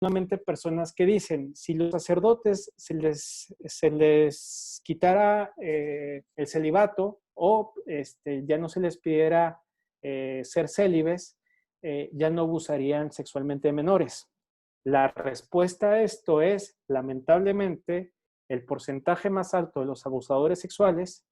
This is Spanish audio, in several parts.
continuamente personas que dicen, si los sacerdotes se les quitara el celibato o ya no se les pidiera ser célibes, ya no abusarían sexualmente de menores. La respuesta a esto es, lamentablemente, el porcentaje más alto de los abusadores sexuales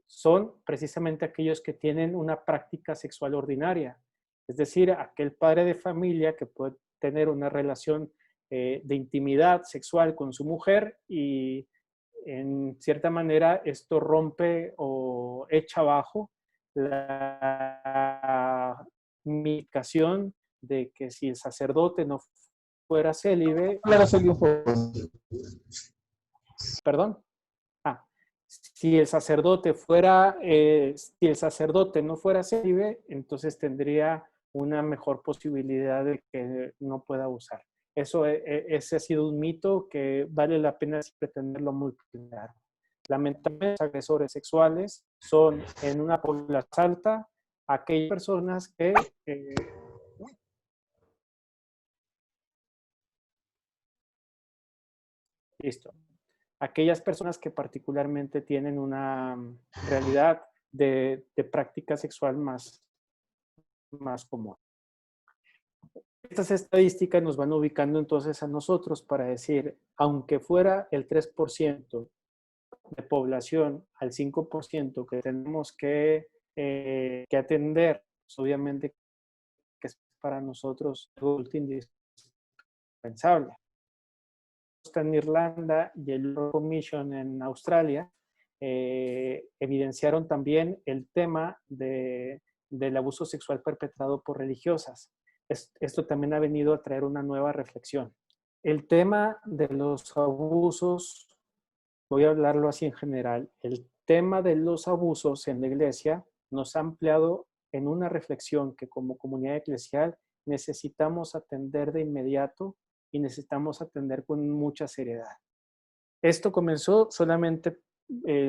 son precisamente aquellos que tienen una práctica sexual ordinaria. Es decir, aquel padre de familia que puede tener una relación de intimidad sexual con su mujer y en cierta manera esto rompe o echa abajo la indicación de que si el sacerdote no fuera célibe, perdón, si el sacerdote no fuera célibe, entonces tendría una mejor posibilidad de que no pueda abusar. Ese ha sido un mito que vale la pena siempre tenerlo muy claro. Lamentablemente, los agresores sexuales son en una población alta aquellas personas que aquellas personas que particularmente tienen una realidad de práctica sexual más común. Estas estadísticas nos van ubicando entonces a nosotros para decir, aunque fuera el 3% de población al 5% que tenemos que atender, pues obviamente que es para nosotros indispensable. Está en Irlanda y el Royal Commission en Australia evidenciaron también el tema del abuso sexual perpetrado por religiosas. Esto también ha venido a traer una nueva reflexión. El tema de los abusos, voy a hablarlo así en general, el tema de los abusos en la iglesia nos ha ampliado en una reflexión que como comunidad eclesial necesitamos atender de inmediato y necesitamos atender con mucha seriedad. Esto comenzó solamente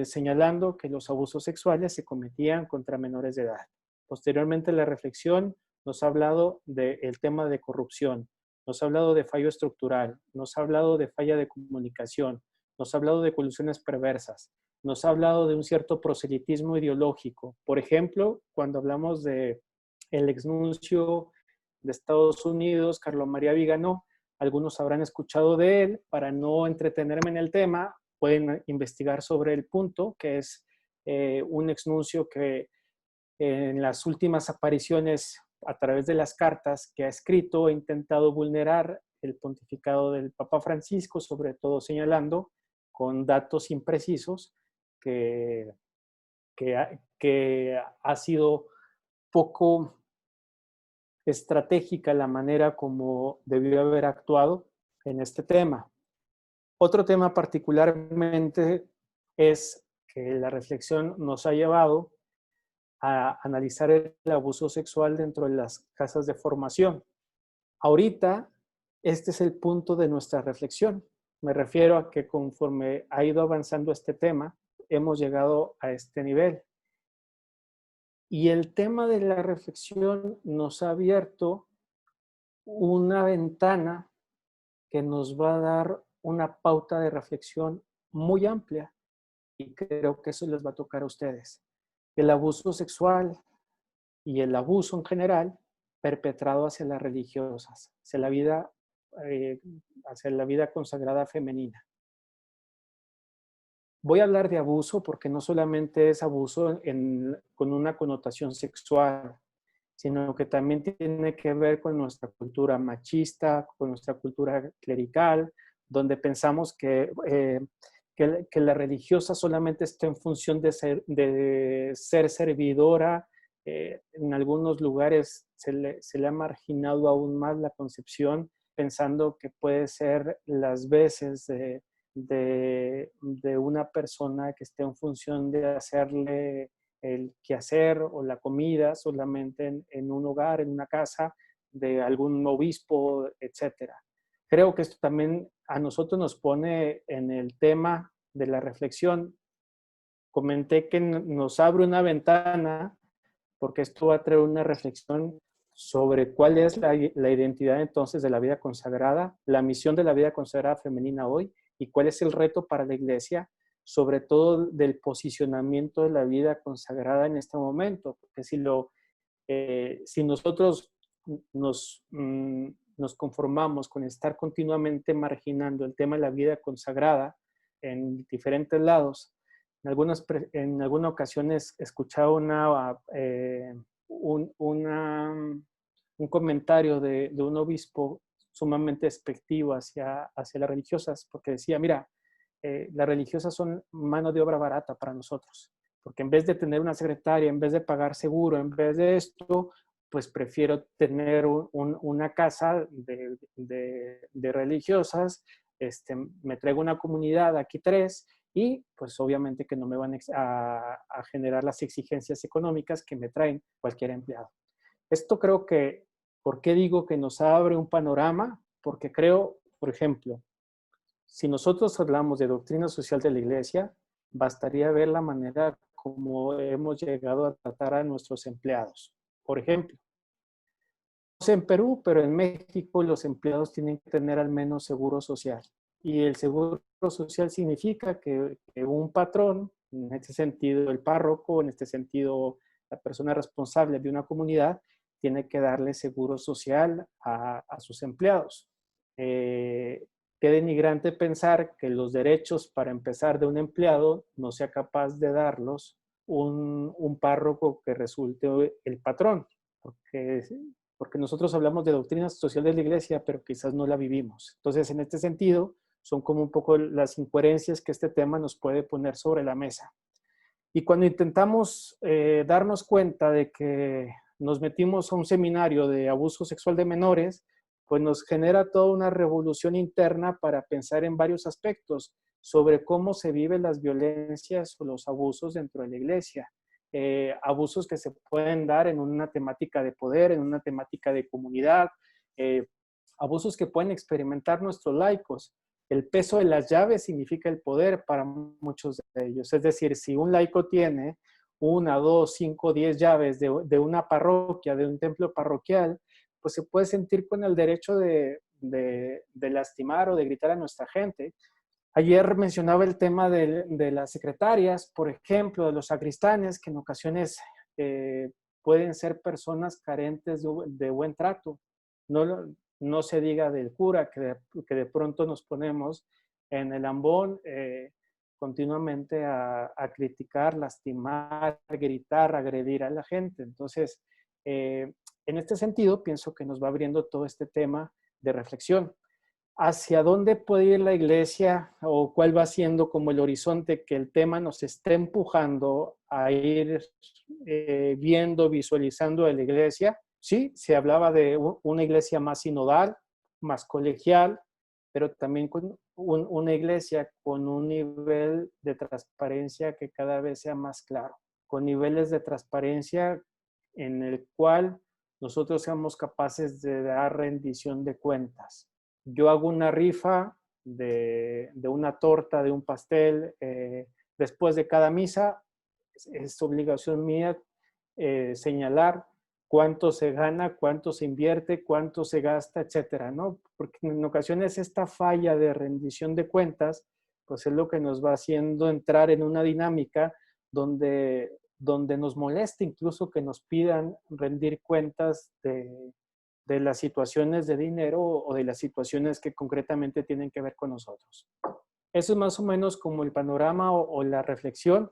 señalando que los abusos sexuales se cometían contra menores de edad. Posteriormente, la reflexión nos ha hablado del tema de corrupción, nos ha hablado de fallo estructural, nos ha hablado de falla de comunicación, nos ha hablado de colusiones perversas, nos ha hablado de un cierto proselitismo ideológico. Por ejemplo, cuando hablamos del exnuncio de Estados Unidos, Carlos María Viganó, algunos habrán escuchado de él. Para no entretenerme en el tema, pueden investigar sobre el punto, que es un exnuncio que en las últimas apariciones a través de las cartas que ha escrito ha intentado vulnerar el pontificado del Papa Francisco, sobre todo señalando con datos imprecisos que ha sido poco estratégica la manera como debió haber actuado en este tema. Otro tema particularmente es que la reflexión nos ha llevado a analizar el abuso sexual dentro de las casas de formación. Ahorita, este es el punto de nuestra reflexión. Me refiero a que conforme ha ido avanzando este tema, hemos llegado a este nivel. Y el tema de la reflexión nos ha abierto una ventana que nos va a dar una pauta de reflexión muy amplia y creo que eso les va a tocar a ustedes. El abuso sexual y el abuso en general perpetrado hacia las religiosas, hacia la vida consagrada femenina. Voy a hablar de abuso porque no solamente es abuso con una connotación sexual, sino que también tiene que ver con nuestra cultura machista, con nuestra cultura clerical, donde pensamos que la religiosa solamente está en función de ser servidora. En algunos lugares se le ha marginado aún más la concepción, pensando que puede ser las veces de una persona que esté en función de hacerle el quehacer o la comida solamente en un hogar, en una casa de algún obispo, etc. Creo que esto también a nosotros nos pone en el tema de la reflexión. Comenté que nos abre una ventana porque esto va a traer una reflexión sobre cuál es la identidad entonces de la vida consagrada, la misión de la vida consagrada femenina hoy y cuál es el reto para la Iglesia, sobre todo del posicionamiento de la vida consagrada en este momento. Porque si nosotros nos conformamos con estar continuamente marginando el tema de la vida consagrada en diferentes lados, en algunas ocasiones escuchaba un comentario de un obispo sumamente despectivo hacia las religiosas, porque decía, mira, las religiosas son mano de obra barata para nosotros, porque en vez de tener una secretaria, en vez de pagar seguro, en vez de esto, pues prefiero tener una casa de religiosas, me traigo una comunidad, aquí 3, y pues obviamente que no me van a generar las exigencias económicas que me traen cualquier empleado. Esto creo que, ¿por qué digo que nos abre un panorama? Porque creo, por ejemplo, si nosotros hablamos de doctrina social de la Iglesia, bastaría ver la manera como hemos llegado a tratar a nuestros empleados. Por ejemplo, no sé en Perú, pero en México los empleados tienen que tener al menos seguro social. Y el seguro social significa que un patrón, en este sentido el párroco, en este sentido la persona responsable de una comunidad, tiene que darle seguro social a sus empleados. Qué denigrante pensar que los derechos para empezar de un empleado no sea capaz de darlos un párroco que resulte el patrón, porque nosotros hablamos de doctrina social de la Iglesia, pero quizás no la vivimos. Entonces, en este sentido, son como un poco las incoherencias que este tema nos puede poner sobre la mesa. Y cuando intentamos darnos cuenta de que nos metimos a un seminario de abuso sexual de menores, pues nos genera toda una revolución interna para pensar en varios aspectos sobre cómo se viven las violencias o los abusos dentro de la Iglesia. Abusos que se pueden dar en una temática de poder, en una temática de comunidad, abusos que pueden experimentar nuestros laicos. El peso de las llaves significa el poder para muchos de ellos. Es decir, si un laico tiene 1, 2, 5, 10 llaves de una parroquia, de un templo parroquial, pues se puede sentir con el derecho de lastimar o de gritar a nuestra gente. Ayer mencionaba el tema de las secretarias, por ejemplo, de los sacristanes, que en ocasiones pueden ser personas carentes de buen trato. No se diga del cura, que de pronto nos ponemos en el ambón continuamente a criticar, lastimar, gritar, agredir a la gente. Entonces, en este sentido, pienso que nos va abriendo todo este tema de reflexión. ¿Hacia dónde puede ir la Iglesia o cuál va siendo como el horizonte que el tema nos está empujando a ir viendo, visualizando de la Iglesia? Sí, se hablaba de una Iglesia más sinodal, más colegial, pero también con una Iglesia con un nivel de transparencia que cada vez sea más claro, con niveles de transparencia en el cual nosotros seamos capaces de dar rendición de cuentas. Yo hago una rifa de una torta, de un pastel, después de cada misa, es obligación mía señalar cuánto se gana, cuánto se invierte, cuánto se gasta, etcétera, ¿no? Porque en ocasiones esta falla de rendición de cuentas, pues es lo que nos va haciendo entrar en una dinámica donde nos molesta incluso que nos pidan rendir cuentas de las situaciones de dinero o de las situaciones que concretamente tienen que ver con nosotros. Eso es más o menos como el panorama o la reflexión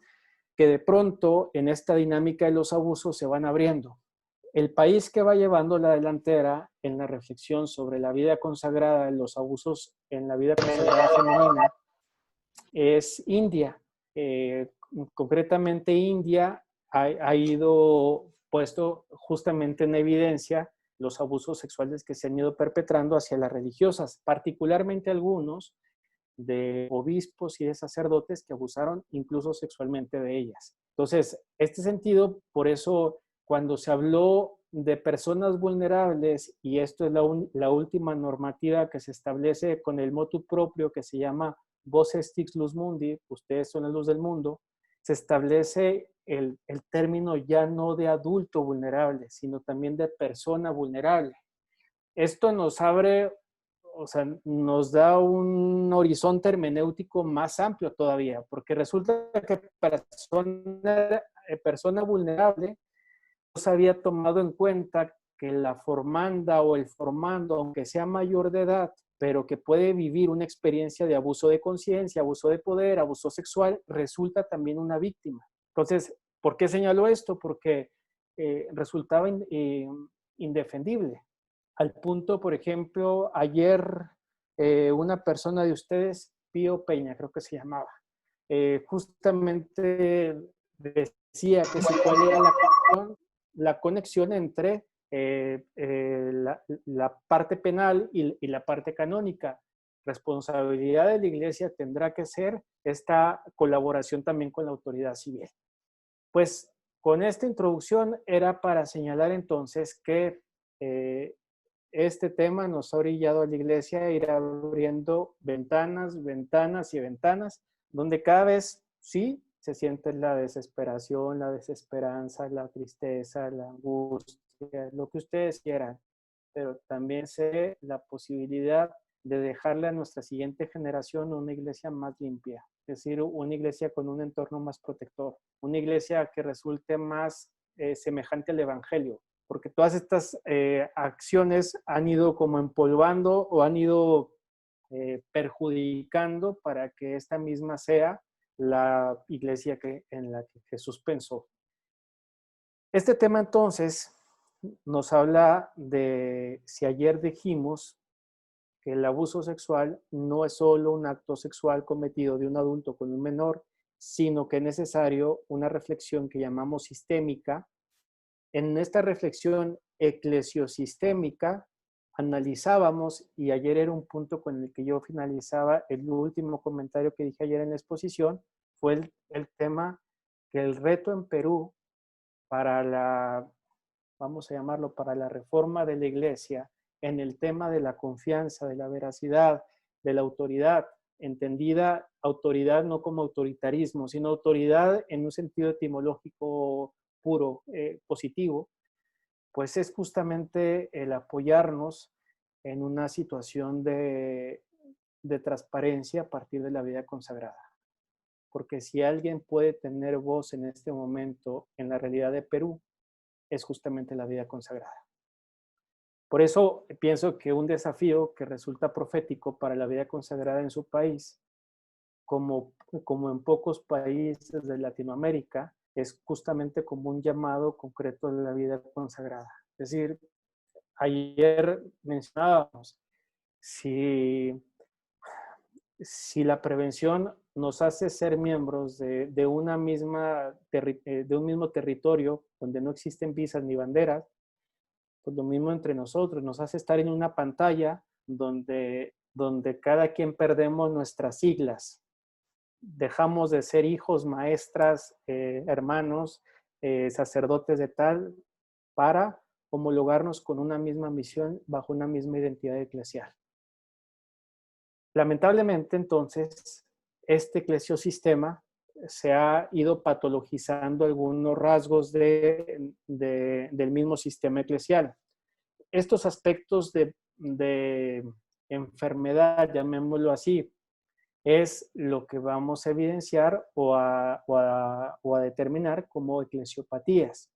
que de pronto en esta dinámica de los abusos se van abriendo. El país que va llevando la delantera en la reflexión sobre la vida consagrada, los abusos en la vida consagrada femenina, es India. Concretamente India ha ido puesto justamente en evidencia los abusos sexuales que se han ido perpetrando hacia las religiosas, particularmente algunos de obispos y de sacerdotes que abusaron incluso sexualmente de ellas. Entonces, este sentido, por eso cuando se habló de personas vulnerables, y esto es la última normativa que se establece con el motu propio que se llama Vos Stix Lux Mundi, ustedes son la luz del mundo, se establece el término ya no de adulto vulnerable, sino también de persona vulnerable. Esto nos abre, o sea, nos da un horizonte hermenéutico más amplio todavía, porque resulta que persona vulnerable no se había tomado en cuenta que la formanda o el formando, aunque sea mayor de edad, pero que puede vivir una experiencia de abuso de conciencia, abuso de poder, abuso sexual, resulta también una víctima. Entonces, ¿por qué señalo esto? Porque resultaba indefendible. Al punto, por ejemplo, ayer una persona de ustedes, Pío Peña, creo que se llamaba, justamente decía que si cuál era la conexión entre la parte penal y la parte canónica. Responsabilidad de la Iglesia tendrá que ser esta colaboración también con la autoridad civil. Pues con esta introducción era para señalar entonces que este tema nos ha orillado a la Iglesia a ir abriendo ventanas, ventanas y ventanas, donde cada vez sí se siente la desesperación, la desesperanza, la tristeza, la angustia, lo que ustedes quieran, pero también sé la posibilidad de dejarle a nuestra siguiente generación una iglesia más limpia, es decir, una iglesia con un entorno más protector, una iglesia que resulte más semejante al Evangelio, porque todas estas acciones han ido como empolvando o han ido perjudicando para que esta misma sea la iglesia en la que Jesús pensó. Este tema entonces nos habla de si ayer dijimos que el abuso sexual no es solo un acto sexual cometido de un adulto con un menor, sino que es necesario una reflexión que llamamos sistémica. En esta reflexión eclesiosistémica analizábamos, y ayer era un punto con el que yo finalizaba el último comentario que dije ayer en la exposición, fue el tema que el reto en Perú para la, vamos a llamarlo, para la reforma de la iglesia en el tema de la confianza, de la veracidad, de la autoridad, entendida autoridad no como autoritarismo, sino autoridad en un sentido etimológico puro, positivo, pues es justamente el apoyarnos en una situación de transparencia a partir de la vida consagrada. Porque si alguien puede tener voz en este momento en la realidad de Perú, es justamente la vida consagrada. Por eso pienso que un desafío que resulta profético para la vida consagrada en su país, como en pocos países de Latinoamérica, es justamente como un llamado concreto de la vida consagrada. Es decir, ayer mencionábamos, si, si la prevención nos hace ser miembros de un mismo territorio donde no existen visas ni banderas, pues lo mismo entre nosotros, nos hace estar en una pantalla donde cada quien perdemos nuestras siglas. Dejamos de ser hijos, maestras, hermanos, sacerdotes de tal, para homologarnos con una misma misión bajo una misma identidad eclesial. Lamentablemente, entonces, este eclesiosistema se ha ido patologizando algunos rasgos del mismo sistema eclesial. Estos aspectos de enfermedad, llamémoslo así, es lo que vamos a evidenciar o a determinar como eclesiopatías.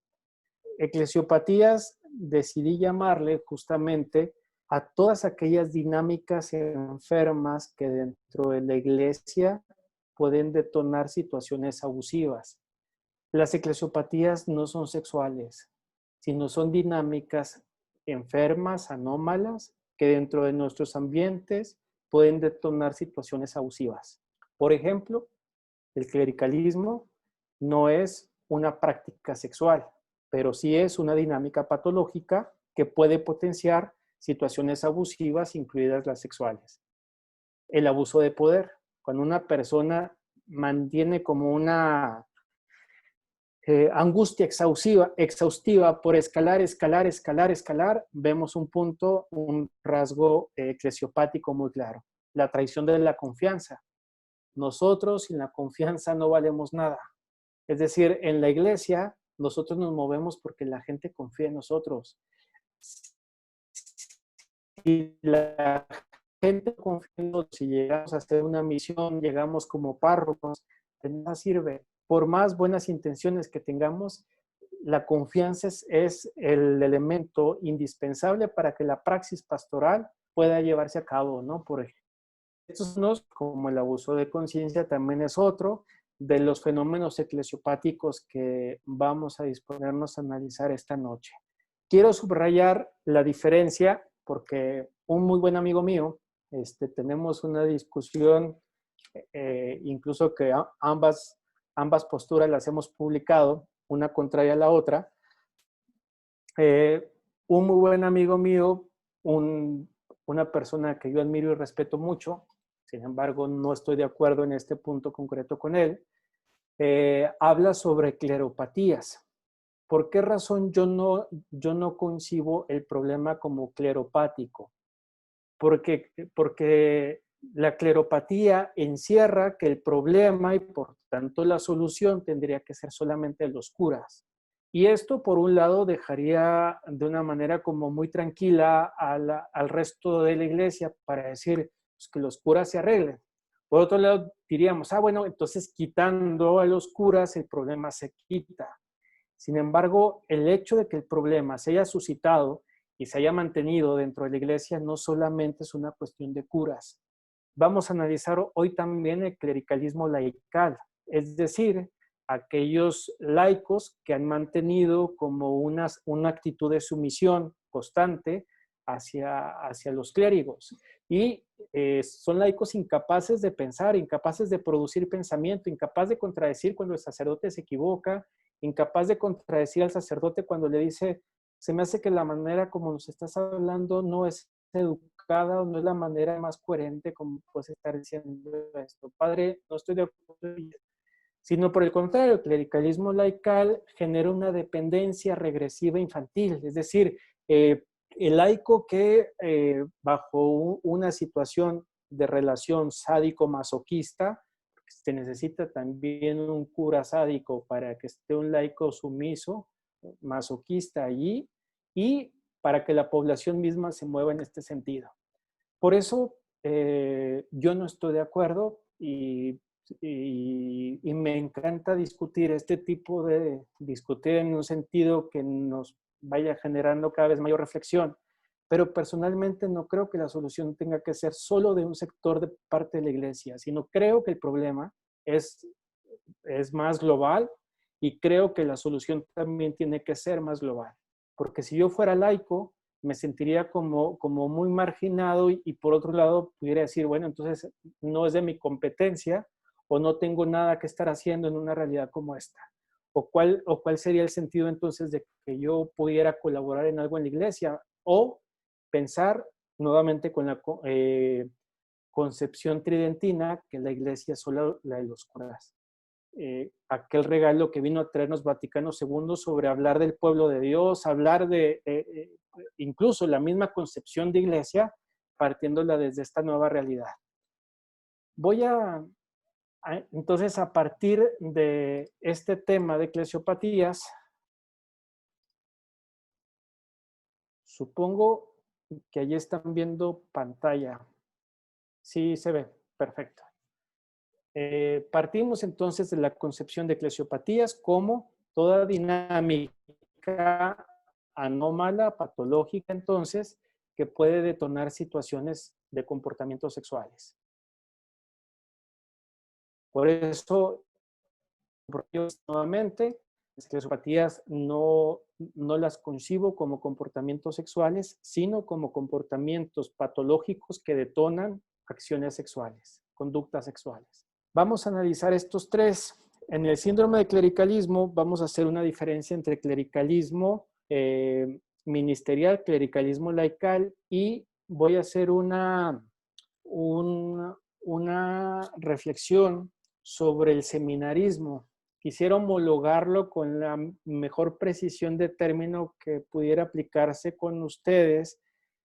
Eclesiopatías decidí llamarle justamente a todas aquellas dinámicas enfermas que dentro de la iglesia pueden detonar situaciones abusivas. Las eclesiopatías no son sexuales, sino son dinámicas enfermas, anómalas, que dentro de nuestros ambientes pueden detonar situaciones abusivas. Por ejemplo, el clericalismo no es una práctica sexual, pero sí es una dinámica patológica que puede potenciar situaciones abusivas, incluidas las sexuales. El abuso de poder, cuando una persona mantiene como una angustia exhaustiva por escalar, vemos un punto, un rasgo eclesiopático muy claro. La traición de la confianza. Nosotros sin la confianza no valemos nada. Es decir, en la iglesia nosotros nos movemos porque la gente confía en nosotros. Si la gente confía en nosotros, si llegamos a hacer una misión, llegamos como párrocos, de nada sirve. Por más buenas intenciones que tengamos, la confianza es el elemento indispensable para que la praxis pastoral pueda llevarse a cabo, ¿no? Por ejemplo, estos como el abuso de conciencia también es otro de los fenómenos eclesiopáticos que vamos a disponernos a analizar esta noche. Quiero subrayar la diferencia porque un muy buen amigo mío, tenemos una discusión, incluso que ambas posturas las hemos publicado, una contraria a la otra. Un muy buen amigo mío, una persona que yo admiro y respeto mucho, sin embargo no estoy de acuerdo en este punto concreto con él, habla sobre cleropatías. ¿Por qué razón yo no concibo el problema como cleropático? Porque la cleropatía encierra que el problema y por tanto la solución tendría que ser solamente los curas. Y esto, por un lado, dejaría de una manera como muy tranquila al resto de la iglesia para decir pues, que los curas se arreglen. Por otro lado, diríamos, bueno, entonces quitando a los curas el problema se quita. Sin embargo, el hecho de que el problema se haya suscitado y se haya mantenido dentro de la iglesia no solamente es una cuestión de curas. Vamos a analizar hoy también el clericalismo laical, es decir, aquellos laicos que han mantenido como una actitud de sumisión constante hacia los clérigos. Y son laicos incapaces de pensar, incapaces de producir pensamiento, incapaces de contradecir cuando el sacerdote se equivoca, incapaz de contradecir al sacerdote cuando le dice, se me hace que la manera como nos estás hablando no es educada o no es la manera más coherente como puedes estar diciendo esto. Padre, no estoy de acuerdo, sino por el contrario, el clericalismo laical genera una dependencia regresiva infantil, es decir, el laico que bajo una situación de relación sádico-masoquista, se necesita también un cura sádico para que esté un laico sumiso, masoquista allí, y para que la población misma se mueva en este sentido. Por eso yo no estoy de acuerdo y me encanta discutir este tipo de, discutir en un sentido que nos vaya generando cada vez mayor reflexión, pero personalmente no creo que la solución tenga que ser solo de un sector de parte de la iglesia, sino creo que el problema es más global y creo que la solución también tiene que ser más global. Porque si yo fuera laico, me sentiría como muy marginado y por otro lado pudiera decir, bueno, entonces no es de mi competencia o no tengo nada que estar haciendo en una realidad como esta. ¿O cuál sería el sentido entonces de que yo pudiera colaborar en algo en la iglesia? O pensar nuevamente con la concepción tridentina que la iglesia es solo la de los curas. Aquel regalo que vino a traernos Vaticano II sobre hablar del pueblo de Dios, hablar de incluso la misma concepción de iglesia, partiéndola desde esta nueva realidad. Voy entonces, a partir de este tema de eclesiopatías, supongo que allí están viendo pantalla. Sí, se ve. Perfecto. Partimos entonces de la concepción de eclesiopatías como toda dinámica anómala, patológica, entonces, que puede detonar situaciones de comportamientos sexuales. Por eso, nuevamente, las eclesiopatías no las concibo como comportamientos sexuales, sino como comportamientos patológicos que detonan acciones sexuales, conductas sexuales. Vamos a analizar estos tres. En el síndrome de clericalismo vamos a hacer una diferencia entre clericalismo ministerial, clericalismo laical, y voy a hacer una reflexión sobre el seminarismo. Quisiera homologarlo con la mejor precisión de término que pudiera aplicarse con ustedes,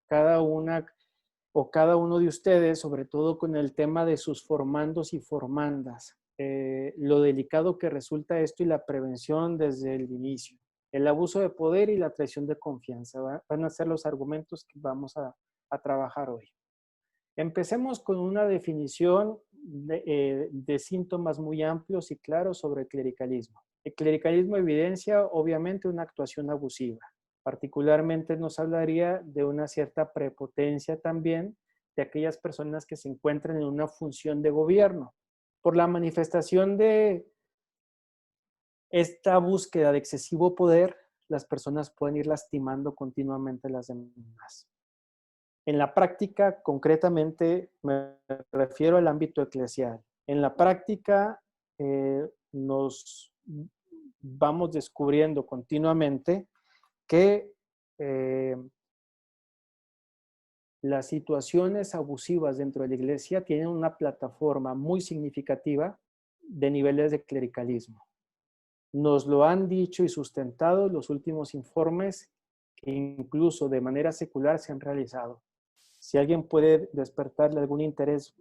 cada uno de ustedes, sobre todo con el tema de sus formandos y formandas. lo delicado que resulta esto y la prevención desde el inicio. El abuso de poder y la traición de confianza van a ser los argumentos que vamos a trabajar hoy. Empecemos con una definición de síntomas muy amplios y claros sobre el clericalismo. El clericalismo evidencia, obviamente, una actuación abusiva. Particularmente nos hablaría de una cierta prepotencia también de aquellas personas que se encuentran en una función de gobierno. Por la manifestación de esta búsqueda de excesivo poder, las personas pueden ir lastimando continuamente a las demás. En la práctica, concretamente, me refiero al ámbito eclesial. En la práctica, nos vamos descubriendo continuamente que las situaciones abusivas dentro de la iglesia tienen una plataforma muy significativa de niveles de clericalismo. Nos lo han dicho y sustentado los últimos informes que incluso de manera secular se han realizado. Si alguien puede despertarle algún interés,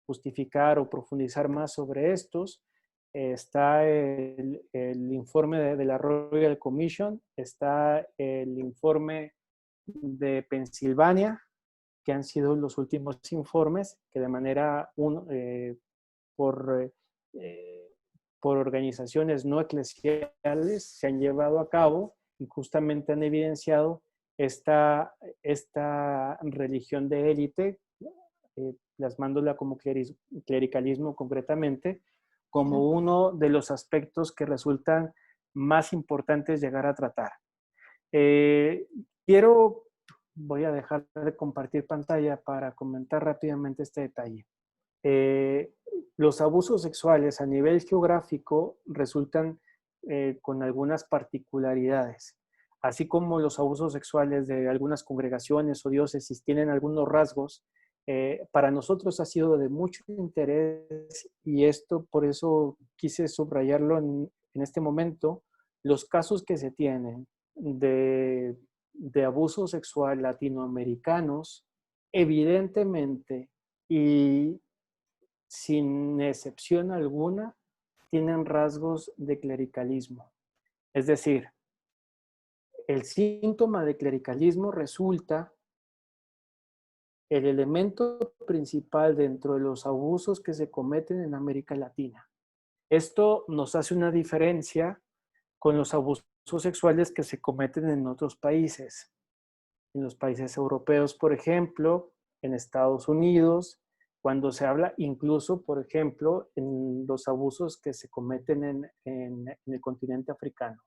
justificar o profundizar más sobre estos, está el informe de la Royal Commission, está el informe de Pensilvania, que han sido los últimos informes que de manera por, por organizaciones no eclesiales se han llevado a cabo y justamente han evidenciado esta religión de élite, plasmándola como clericalismo concretamente, como uno de los aspectos que resultan más importantes llegar a tratar. Voy a dejar de compartir pantalla para comentar rápidamente este detalle. Los abusos sexuales a nivel geográfico resultan con algunas particularidades, así como los abusos sexuales de algunas congregaciones o diócesis tienen algunos rasgos. Para nosotros ha sido de mucho interés y esto por eso quise subrayarlo en este momento, los casos que se tienen de abuso sexual latinoamericanos, evidentemente y sin excepción alguna, tienen rasgos de clericalismo. Es decir, el síntoma de clericalismo resulta el elemento principal dentro de los abusos que se cometen en América Latina. Esto nos hace una diferencia con los abusos sexuales que se cometen en otros países. En los países europeos, por ejemplo, en Estados Unidos, cuando se habla incluso, por ejemplo, en los abusos que se cometen en el continente africano.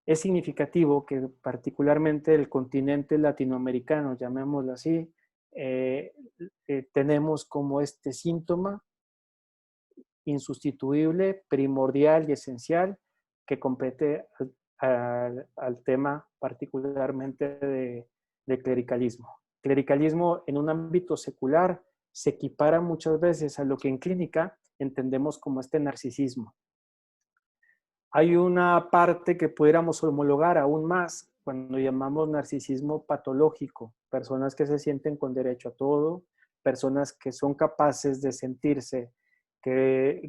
Es significativo que particularmente el continente latinoamericano, llamémoslo así, tenemos como este síntoma insustituible, primordial y esencial que compete al tema particularmente de clericalismo. Clericalismo en un ámbito secular se equipara muchas veces a lo que en clínica entendemos como este narcisismo. Hay una parte que pudiéramos homologar aún más cuando llamamos narcisismo patológico, personas que se sienten con derecho a todo, personas que son capaces de sentirse que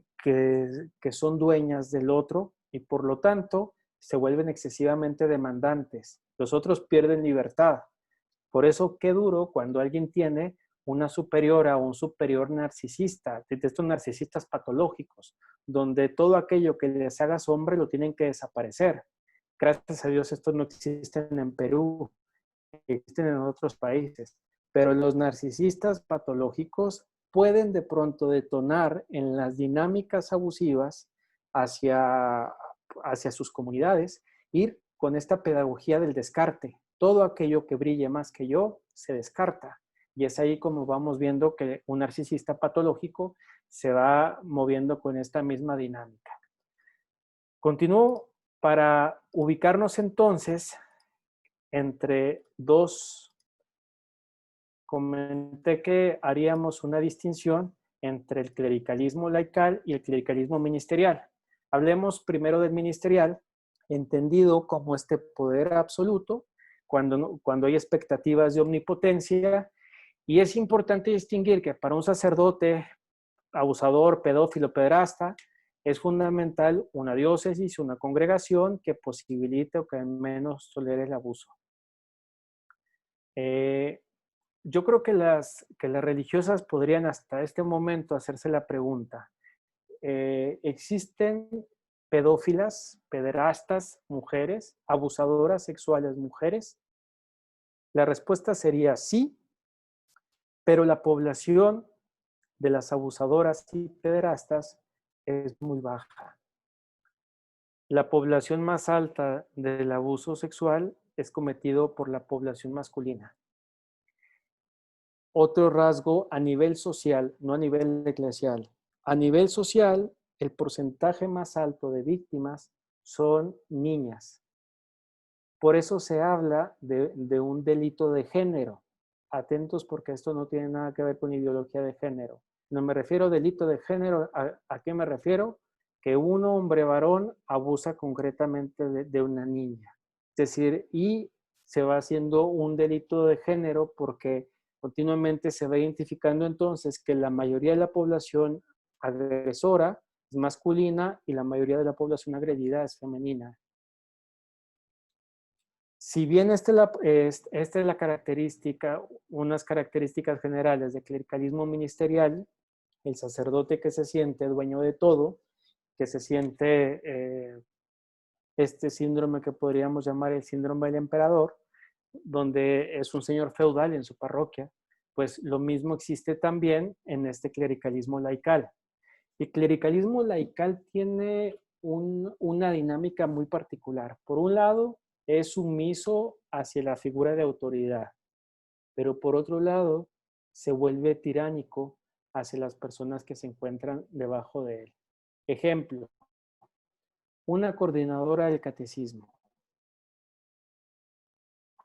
son dueñas del otro y por lo tanto se vuelven excesivamente demandantes. Los otros pierden libertad. Por eso, qué duro cuando alguien tiene una superiora o un superior narcisista, de estos narcisistas patológicos, donde todo aquello que les haga sombra lo tienen que desaparecer. Gracias a Dios estos no existen en Perú, existen en otros países, pero los narcisistas patológicos pueden de pronto detonar en las dinámicas abusivas hacia sus comunidades, ir con esta pedagogía del descarte. Todo aquello que brille más que yo se descarta. Y es ahí como vamos viendo que un narcisista patológico se va moviendo con esta misma dinámica. Continúo para ubicarnos entonces entre dos. Comenté que haríamos una distinción entre el clericalismo laical y el clericalismo ministerial. Hablemos primero del ministerial, entendido como este poder absoluto, cuando hay expectativas de omnipotencia. Y es importante distinguir que para un sacerdote, abusador, pedófilo, pederasta, es fundamental una diócesis, una congregación que posibilite o que al menos tolere el abuso. Yo creo que que las religiosas podrían hasta este momento hacerse la pregunta, ¿existen pedófilas, pederastas, mujeres, abusadoras sexuales, mujeres? La respuesta sería sí, pero la población de las abusadoras y pederastas es muy baja. La población más alta del abuso sexual es cometido por la población masculina. Otro rasgo a nivel social, no a nivel eclesial. A nivel social, el porcentaje más alto de víctimas son niñas. Por eso se habla de un delito de género. Atentos porque esto no tiene nada que ver con ideología de género. No me refiero a delito de género, ¿a qué me refiero? Que un hombre varón abusa concretamente de una niña. Es decir, y se va haciendo un delito de género porque continuamente se va identificando entonces que la mayoría de la población agresora es masculina y la mayoría de la población agredida es femenina. Si bien esta es la característica, unas características generales de clericalismo ministerial, el sacerdote que se siente dueño de todo, que se siente este síndrome que podríamos llamar el síndrome del emperador, donde es un señor feudal en su parroquia, pues lo mismo existe también en este clericalismo laical. El clericalismo laical tiene una dinámica muy particular. Por un lado, es sumiso hacia la figura de autoridad, pero por otro lado, se vuelve tiránico hacia las personas que se encuentran debajo de él. Ejemplo, una coordinadora del catecismo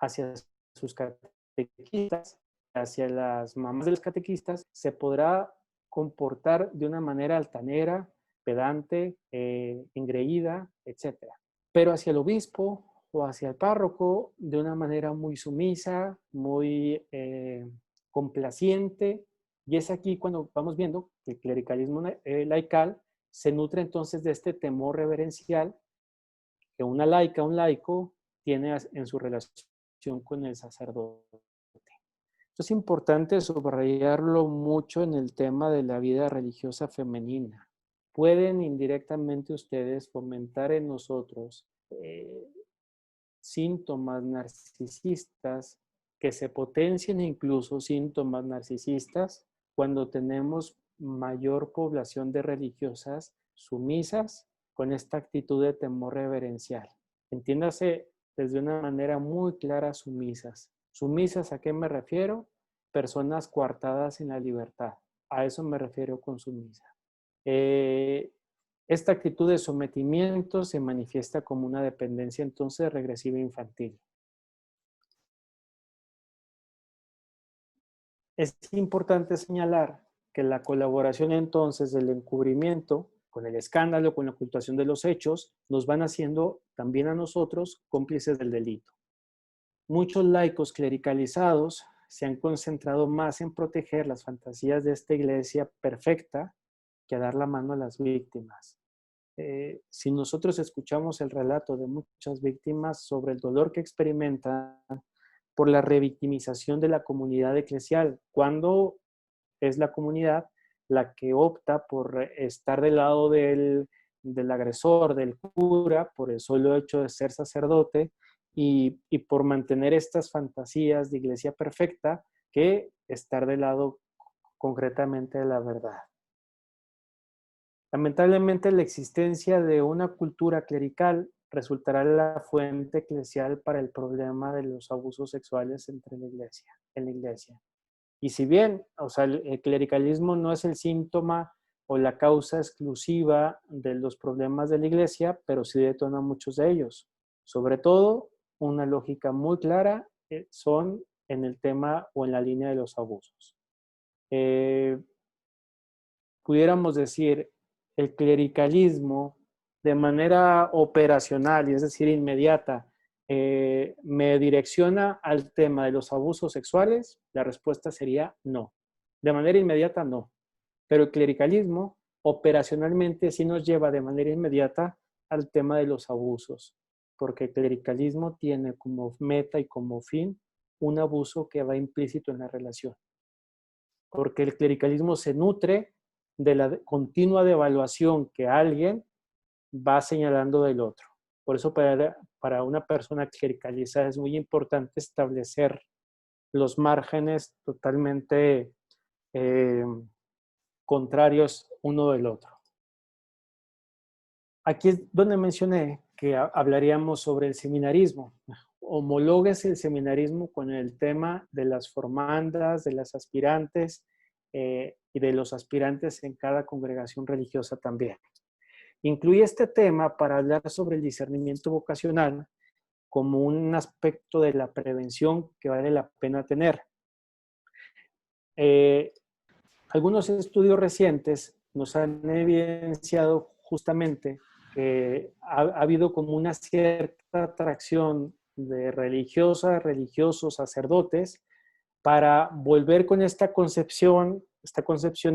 hacia sus catequistas, hacia las mamás de los catequistas, se podrá comportar de una manera altanera, pedante, engreída, etc. Pero hacia el obispo o hacia el párroco, de una manera muy sumisa, muy complaciente, y es aquí cuando vamos viendo que el clericalismo laical se nutre entonces de este temor reverencial que una laica, un laico, tiene en su relación con el sacerdote. Esto es importante subrayarlo mucho en el tema de la vida religiosa femenina. Pueden indirectamente ustedes fomentar en nosotros síntomas narcisistas, que se potencien incluso síntomas narcisistas cuando tenemos mayor población de religiosas sumisas con esta actitud de temor reverencial. Entiéndase desde una manera muy clara sumisas. ¿Sumisas a qué me refiero? Personas coartadas en la libertad. A eso me refiero con sumisa. Esta actitud de sometimiento se manifiesta como una dependencia entonces regresiva infantil. Es importante señalar que la colaboración entonces del encubrimiento con el escándalo, con la ocultación de los hechos, nos van haciendo también a nosotros cómplices del delito. Muchos laicos clericalizados se han concentrado más en proteger las fantasías de esta iglesia perfecta que a dar la mano a las víctimas. Si nosotros escuchamos el relato de muchas víctimas sobre el dolor que experimentan por la revictimización de la comunidad eclesial, cuando es la comunidad la que opta por estar del lado del agresor, del cura, por el solo hecho de ser sacerdote y por mantener estas fantasías de iglesia perfecta, que estar del lado concretamente de la verdad. Lamentablemente, la existencia de una cultura clerical resultará la fuente eclesial para el problema de los abusos sexuales en la iglesia. Y si bien, o sea, el clericalismo no es el síntoma o la causa exclusiva de los problemas de la iglesia, pero sí detona muchos de ellos. Sobre todo, una lógica muy clara son en el tema o en la línea de los abusos. Pudiéramos decir, el clericalismo de manera operacional, y es decir, inmediata, ¿me direcciona al tema de los abusos sexuales? La respuesta sería no. De manera inmediata, no. Pero el clericalismo operacionalmente sí nos lleva de manera inmediata al tema de los abusos, porque el clericalismo tiene como meta y como fin un abuso que va implícito en la relación, porque el clericalismo se nutre de la continua devaluación que alguien va señalando del otro. Por eso para una persona clericalizada es muy importante establecer los márgenes totalmente eh, contrarios uno del otro. Aquí es donde mencioné que hablaríamos sobre el seminarismo. Homologues el seminarismo con el tema de las formandas, de las aspirantes y de los aspirantes en cada congregación religiosa también. Incluye este tema para hablar sobre el discernimiento vocacional como un aspecto de la prevención que vale la pena tener. Algunos estudios recientes nos han evidenciado justamente que ha habido como una cierta atracción de religiosas, religiosos, sacerdotes, para volver con esta concepción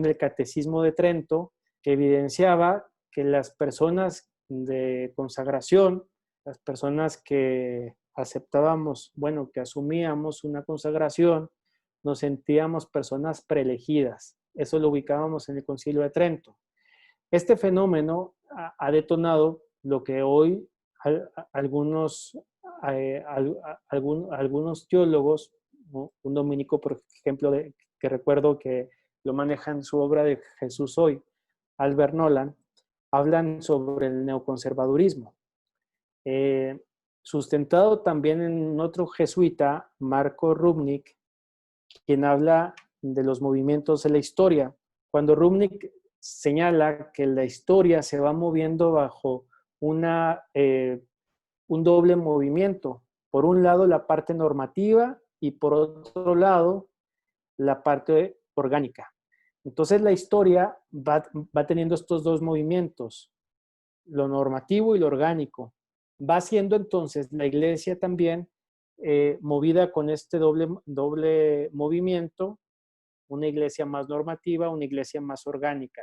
del Catecismo de Trento, que evidenciaba que las personas de consagración, las personas que aceptábamos, bueno, que asumíamos una consagración, nos sentíamos personas preelegidas. Eso lo ubicábamos en el Concilio de Trento. Este fenómeno ha detonado lo que hoy algunos, algunos teólogos, ¿no? Un dominico, por ejemplo, que recuerdo que lo maneja en su obra de Jesús Hoy, Albert Nolan, hablan sobre el neoconservadurismo. Sustentado también en otro jesuita, Marco Rubnik, quien habla de los movimientos de la historia. Cuando Rubnik señala que la historia se va moviendo bajo un doble movimiento. Por un lado, la parte normativa y por otro lado, la parte orgánica. Entonces, la historia va teniendo estos dos movimientos, lo normativo y lo orgánico. Va siendo entonces la iglesia también movida con este doble movimiento, una iglesia más normativa, una iglesia más orgánica.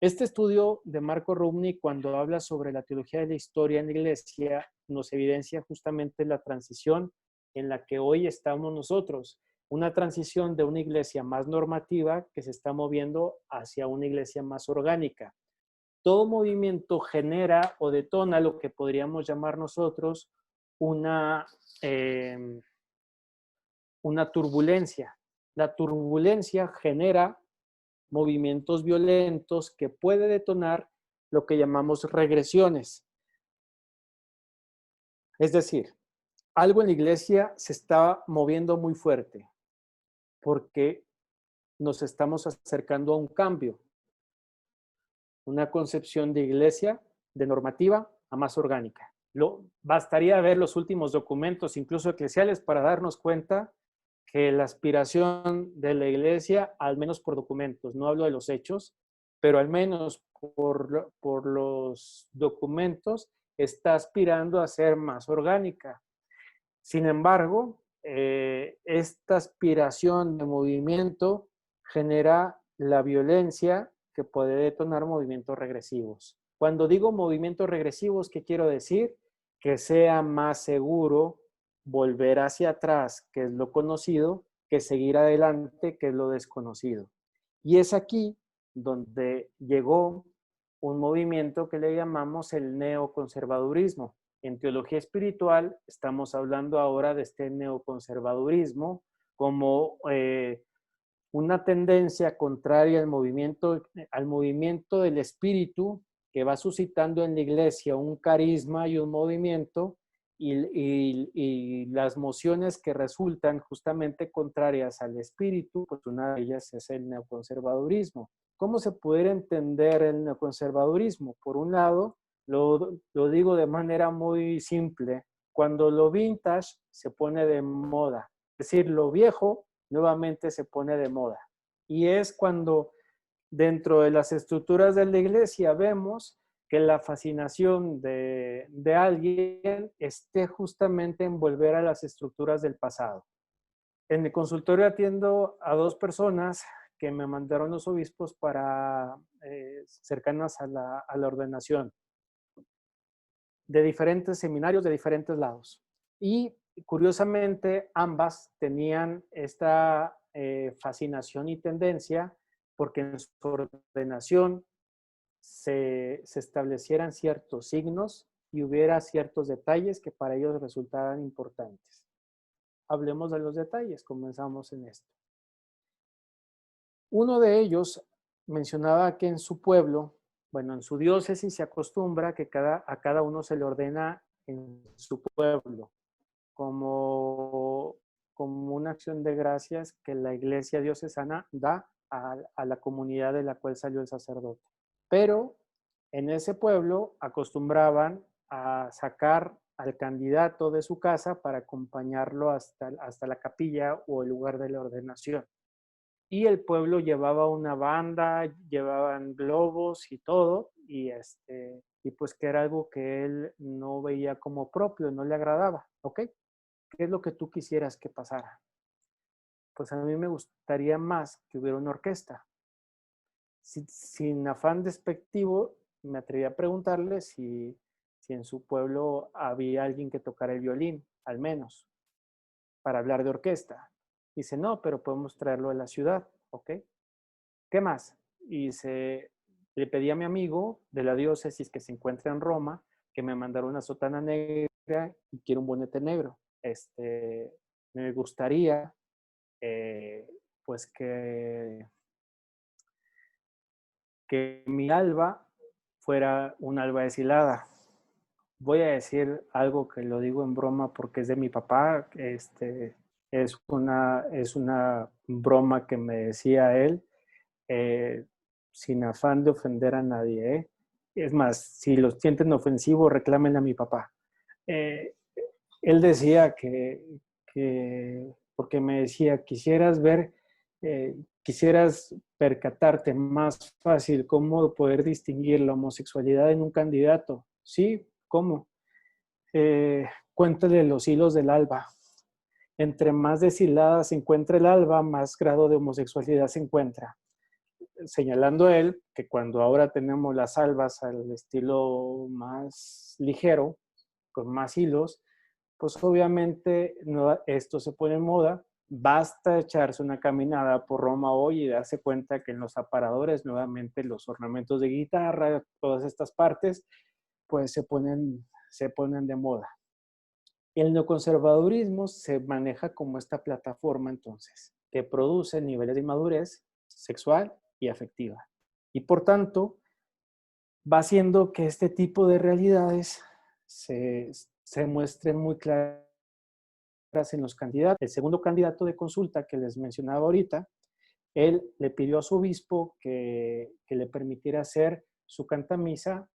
Este estudio de Marco Rubnik, cuando habla sobre la teología de la historia en la iglesia, nos evidencia justamente la transición en la que hoy estamos nosotros, una transición de una iglesia más normativa que se está moviendo hacia una iglesia más orgánica. Todo movimiento genera o detona lo que podríamos llamar nosotros una turbulencia. La turbulencia genera movimientos violentos que puede detonar lo que llamamos regresiones. Es decir, algo en la iglesia se está moviendo muy fuerte porque nos estamos acercando a un cambio, una concepción de iglesia de normativa a más orgánica. Bastaría ver los últimos documentos, incluso eclesiales, para darnos cuenta que la aspiración de la iglesia, al menos por documentos, no hablo de los hechos, pero al menos por los documentos, está aspirando a ser más orgánica. Sin embargo, esta aspiración de movimiento genera la violencia que puede detonar movimientos regresivos. Cuando digo movimientos regresivos, ¿qué quiero decir? Que sea más seguro volver hacia atrás, que es lo conocido, que seguir adelante, que es lo desconocido. Y es aquí donde llegó un movimiento que le llamamos el neoconservadurismo. En teología espiritual estamos hablando ahora de este neoconservadurismo como una tendencia contraria al movimiento del espíritu que va suscitando en la iglesia un carisma y un movimiento y las mociones que resultan justamente contrarias al espíritu, pues una de ellas es el neoconservadurismo. ¿Cómo se puede entender el neoconservadurismo? Por un lado, lo digo de manera muy simple, cuando lo vintage se pone de moda, es decir, lo viejo nuevamente se pone de moda. Y es cuando dentro de las estructuras de la iglesia vemos que la fascinación de alguien esté justamente en volver a las estructuras del pasado. En el consultorio atiendo a dos personas que me mandaron los obispos para cercanas a la ordenación, de diferentes seminarios de diferentes lados. Y curiosamente, ambas tenían esta fascinación y tendencia porque en su ordenación se establecieran ciertos signos y hubiera ciertos detalles que para ellos resultaran importantes. Hablemos de los detalles, comenzamos en esto. Uno de ellos mencionaba que en su pueblo, bueno, en su diócesis se acostumbra que a cada uno se le ordena en su pueblo como, como una acción de gracias que la iglesia diocesana da a la comunidad de la cual salió el sacerdote. Pero en ese pueblo acostumbraban a sacar al candidato de su casa para acompañarlo hasta la capilla o el lugar de la ordenación. Y el pueblo llevaba una banda, llevaban globos y todo, y pues que era algo que él no veía como propio, no le agradaba, ¿ok? ¿Qué es lo que tú quisieras que pasara? Pues a mí me gustaría más que hubiera una orquesta. Sin afán despectivo, me atreví a preguntarle si en su pueblo había alguien que tocara el violín, al menos, para hablar de orquesta. Dice, no, pero podemos traerlo de la ciudad, ¿ok? ¿Qué más? Le pedí a mi amigo de la diócesis que se encuentra en Roma que me mandara una sotana negra y quiero un bonete negro. Me gustaría, pues, que mi alba fuera un alba deshilada. Voy a decir algo que lo digo en broma porque es de mi papá. Es una broma que me decía él, eh, sin afán de ofender a nadie. ¿Eh? Es más, si lo sienten ofensivo, reclámenle a mi papá. Eh, Él decía porque me decía, quisieras percatarte más fácil cómo poder distinguir la homosexualidad en un candidato. Sí, ¿cómo? Cuéntale los hilos del alba. Entre más deshilada se encuentra el alba, más grado de homosexualidad se encuentra. Señalando él que cuando ahora tenemos las albas al estilo más ligero, con más hilos, pues obviamente no, esto se pone en moda. Basta echarse una caminada por Roma hoy y darse cuenta que en los aparadores nuevamente los ornamentos de guitarra, todas estas partes, pues se ponen de moda. El neoconservadurismo se maneja como esta plataforma entonces, que produce niveles de inmadurez sexual y afectiva. Y por tanto, va haciendo que este tipo de realidades se muestren muy claras en los candidatos. El segundo candidato de consulta que les mencionaba ahorita, él le pidió a su obispo que le permitiera hacer su cantamisa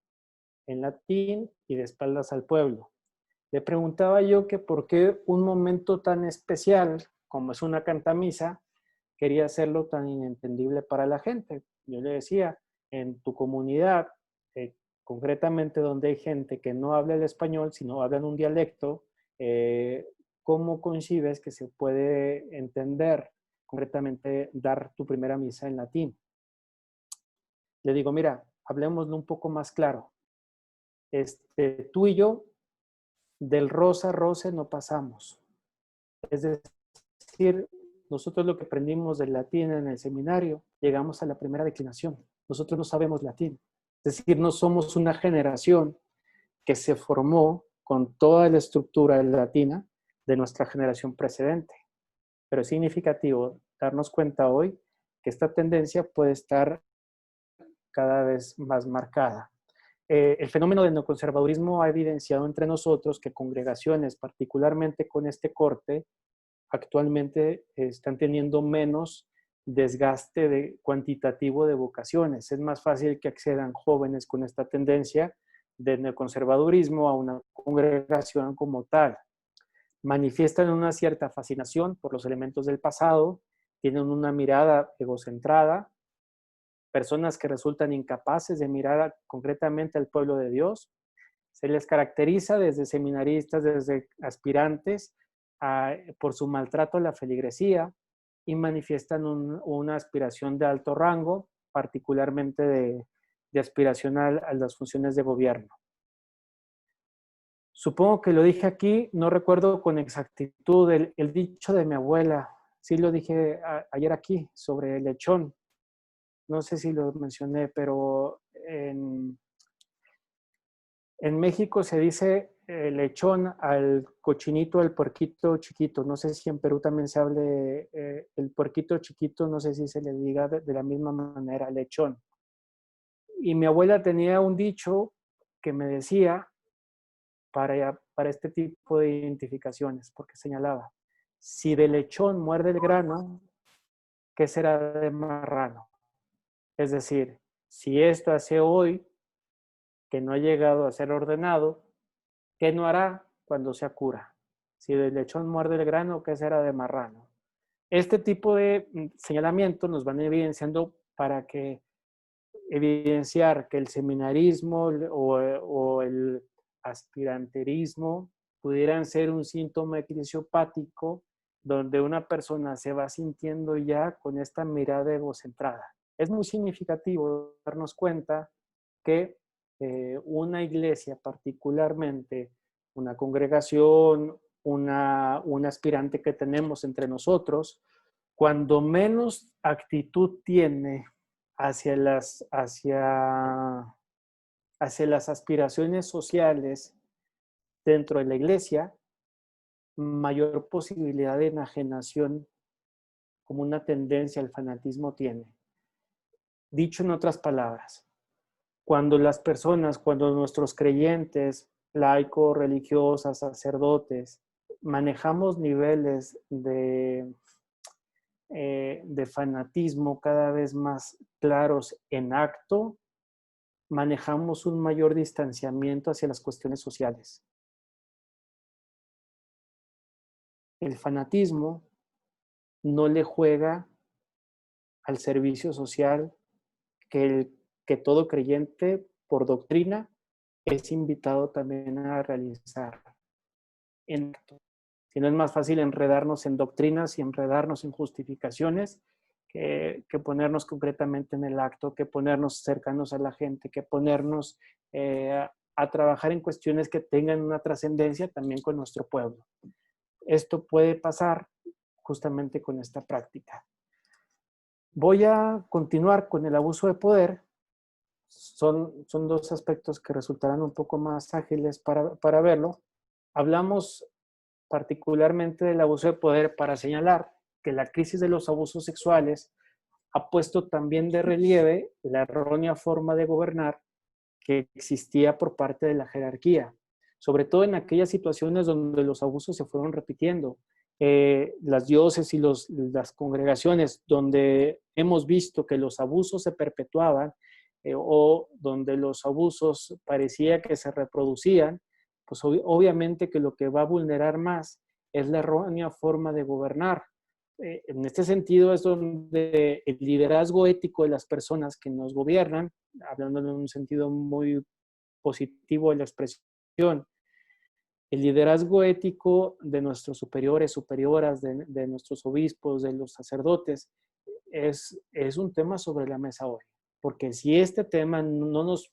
en latín y de espaldas al pueblo. Le preguntaba yo que por qué un momento tan especial como es una cantamisa quería hacerlo tan inentendible para la gente. Yo le decía, en tu comunidad, concretamente donde hay gente que no habla el español, sino hablan un dialecto, ¿cómo concibes que se puede entender concretamente dar tu primera misa en latín? Le digo, mira, hablemoslo un poco más claro. Tú y yo, del rosa a rosa no pasamos. Es decir, nosotros lo que aprendimos del latín en el seminario, llegamos a la primera declinación. Nosotros no sabemos latín. Es decir, no somos una generación que se formó con toda la estructura latina de nuestra generación precedente. Pero es significativo darnos cuenta hoy que esta tendencia puede estar cada vez más marcada. El fenómeno del neoconservadurismo ha evidenciado entre nosotros que congregaciones, particularmente con este corte, actualmente están teniendo menos desgaste cuantitativo de vocaciones. Es más fácil que accedan jóvenes con esta tendencia del neoconservadurismo a una congregación como tal. Manifiestan una cierta fascinación por los elementos del pasado, tienen una mirada egocentrada, personas que resultan incapaces de mirar concretamente al pueblo de Dios. Se les caracteriza desde seminaristas, desde aspirantes, por su maltrato a la feligresía, y manifiestan una aspiración de alto rango, particularmente de aspiración a las funciones de gobierno. Supongo que lo dije aquí, no recuerdo con exactitud el dicho de mi abuela. Sí lo dije ayer aquí sobre el lechón. No sé si lo mencioné, pero en México se dice lechón al cochinito, al puerquito chiquito. No sé si en Perú también se hable el puerquito chiquito, no sé si se le diga de la misma manera, lechón. Y mi abuela tenía un dicho que me decía para este tipo de identificaciones, porque señalaba, si de lechón muerde el grano, ¿qué será de marrano? Es decir, si esto hace hoy que no ha llegado a ser ordenado, ¿qué no hará cuando sea cura? Si del lechón muerde el grano, ¿qué será de marrano? Este tipo de señalamientos nos van evidenciando para que evidenciar que el seminarismo o el aspiranterismo pudieran ser un síntoma eclesiopático donde una persona se va sintiendo ya con esta mirada egocentrada. Es muy significativo darnos cuenta que una iglesia, particularmente una congregación, un aspirante que tenemos entre nosotros, cuando menos actitud tiene hacia las aspiraciones sociales dentro de la iglesia, mayor posibilidad de enajenación como una tendencia al fanatismo tiene. Dicho en otras palabras, cuando cuando nuestros creyentes, laicos, religiosas, sacerdotes, manejamos niveles de fanatismo cada vez más claros en acto, manejamos un mayor distanciamiento hacia las cuestiones sociales. El fanatismo no le juega al servicio social que todo creyente, por doctrina, es invitado también a realizar. Si no es más fácil enredarnos en doctrinas y enredarnos en justificaciones que ponernos concretamente en el acto, que ponernos cercanos a la gente, que ponernos a trabajar en cuestiones que tengan una trascendencia también con nuestro pueblo. Esto puede pasar justamente con esta práctica. Voy a continuar con el abuso de poder. Son dos aspectos que resultarán un poco más ágiles para verlo. Hablamos particularmente del abuso de poder para señalar que la crisis de los abusos sexuales ha puesto también de relieve la errónea forma de gobernar que existía por parte de la jerarquía, sobre todo en aquellas situaciones donde los abusos se fueron repitiendo. Las diócesis y las congregaciones donde hemos visto que los abusos se perpetuaban o donde los abusos parecía que se reproducían, pues obviamente que lo que va a vulnerar más es la errónea forma de gobernar. En este sentido es donde el liderazgo ético de las personas que nos gobiernan, hablando en un sentido muy positivo de la expresión, el liderazgo ético de nuestros superiores, superioras, de nuestros obispos, de los sacerdotes, es un tema sobre la mesa hoy. Porque si este tema no nos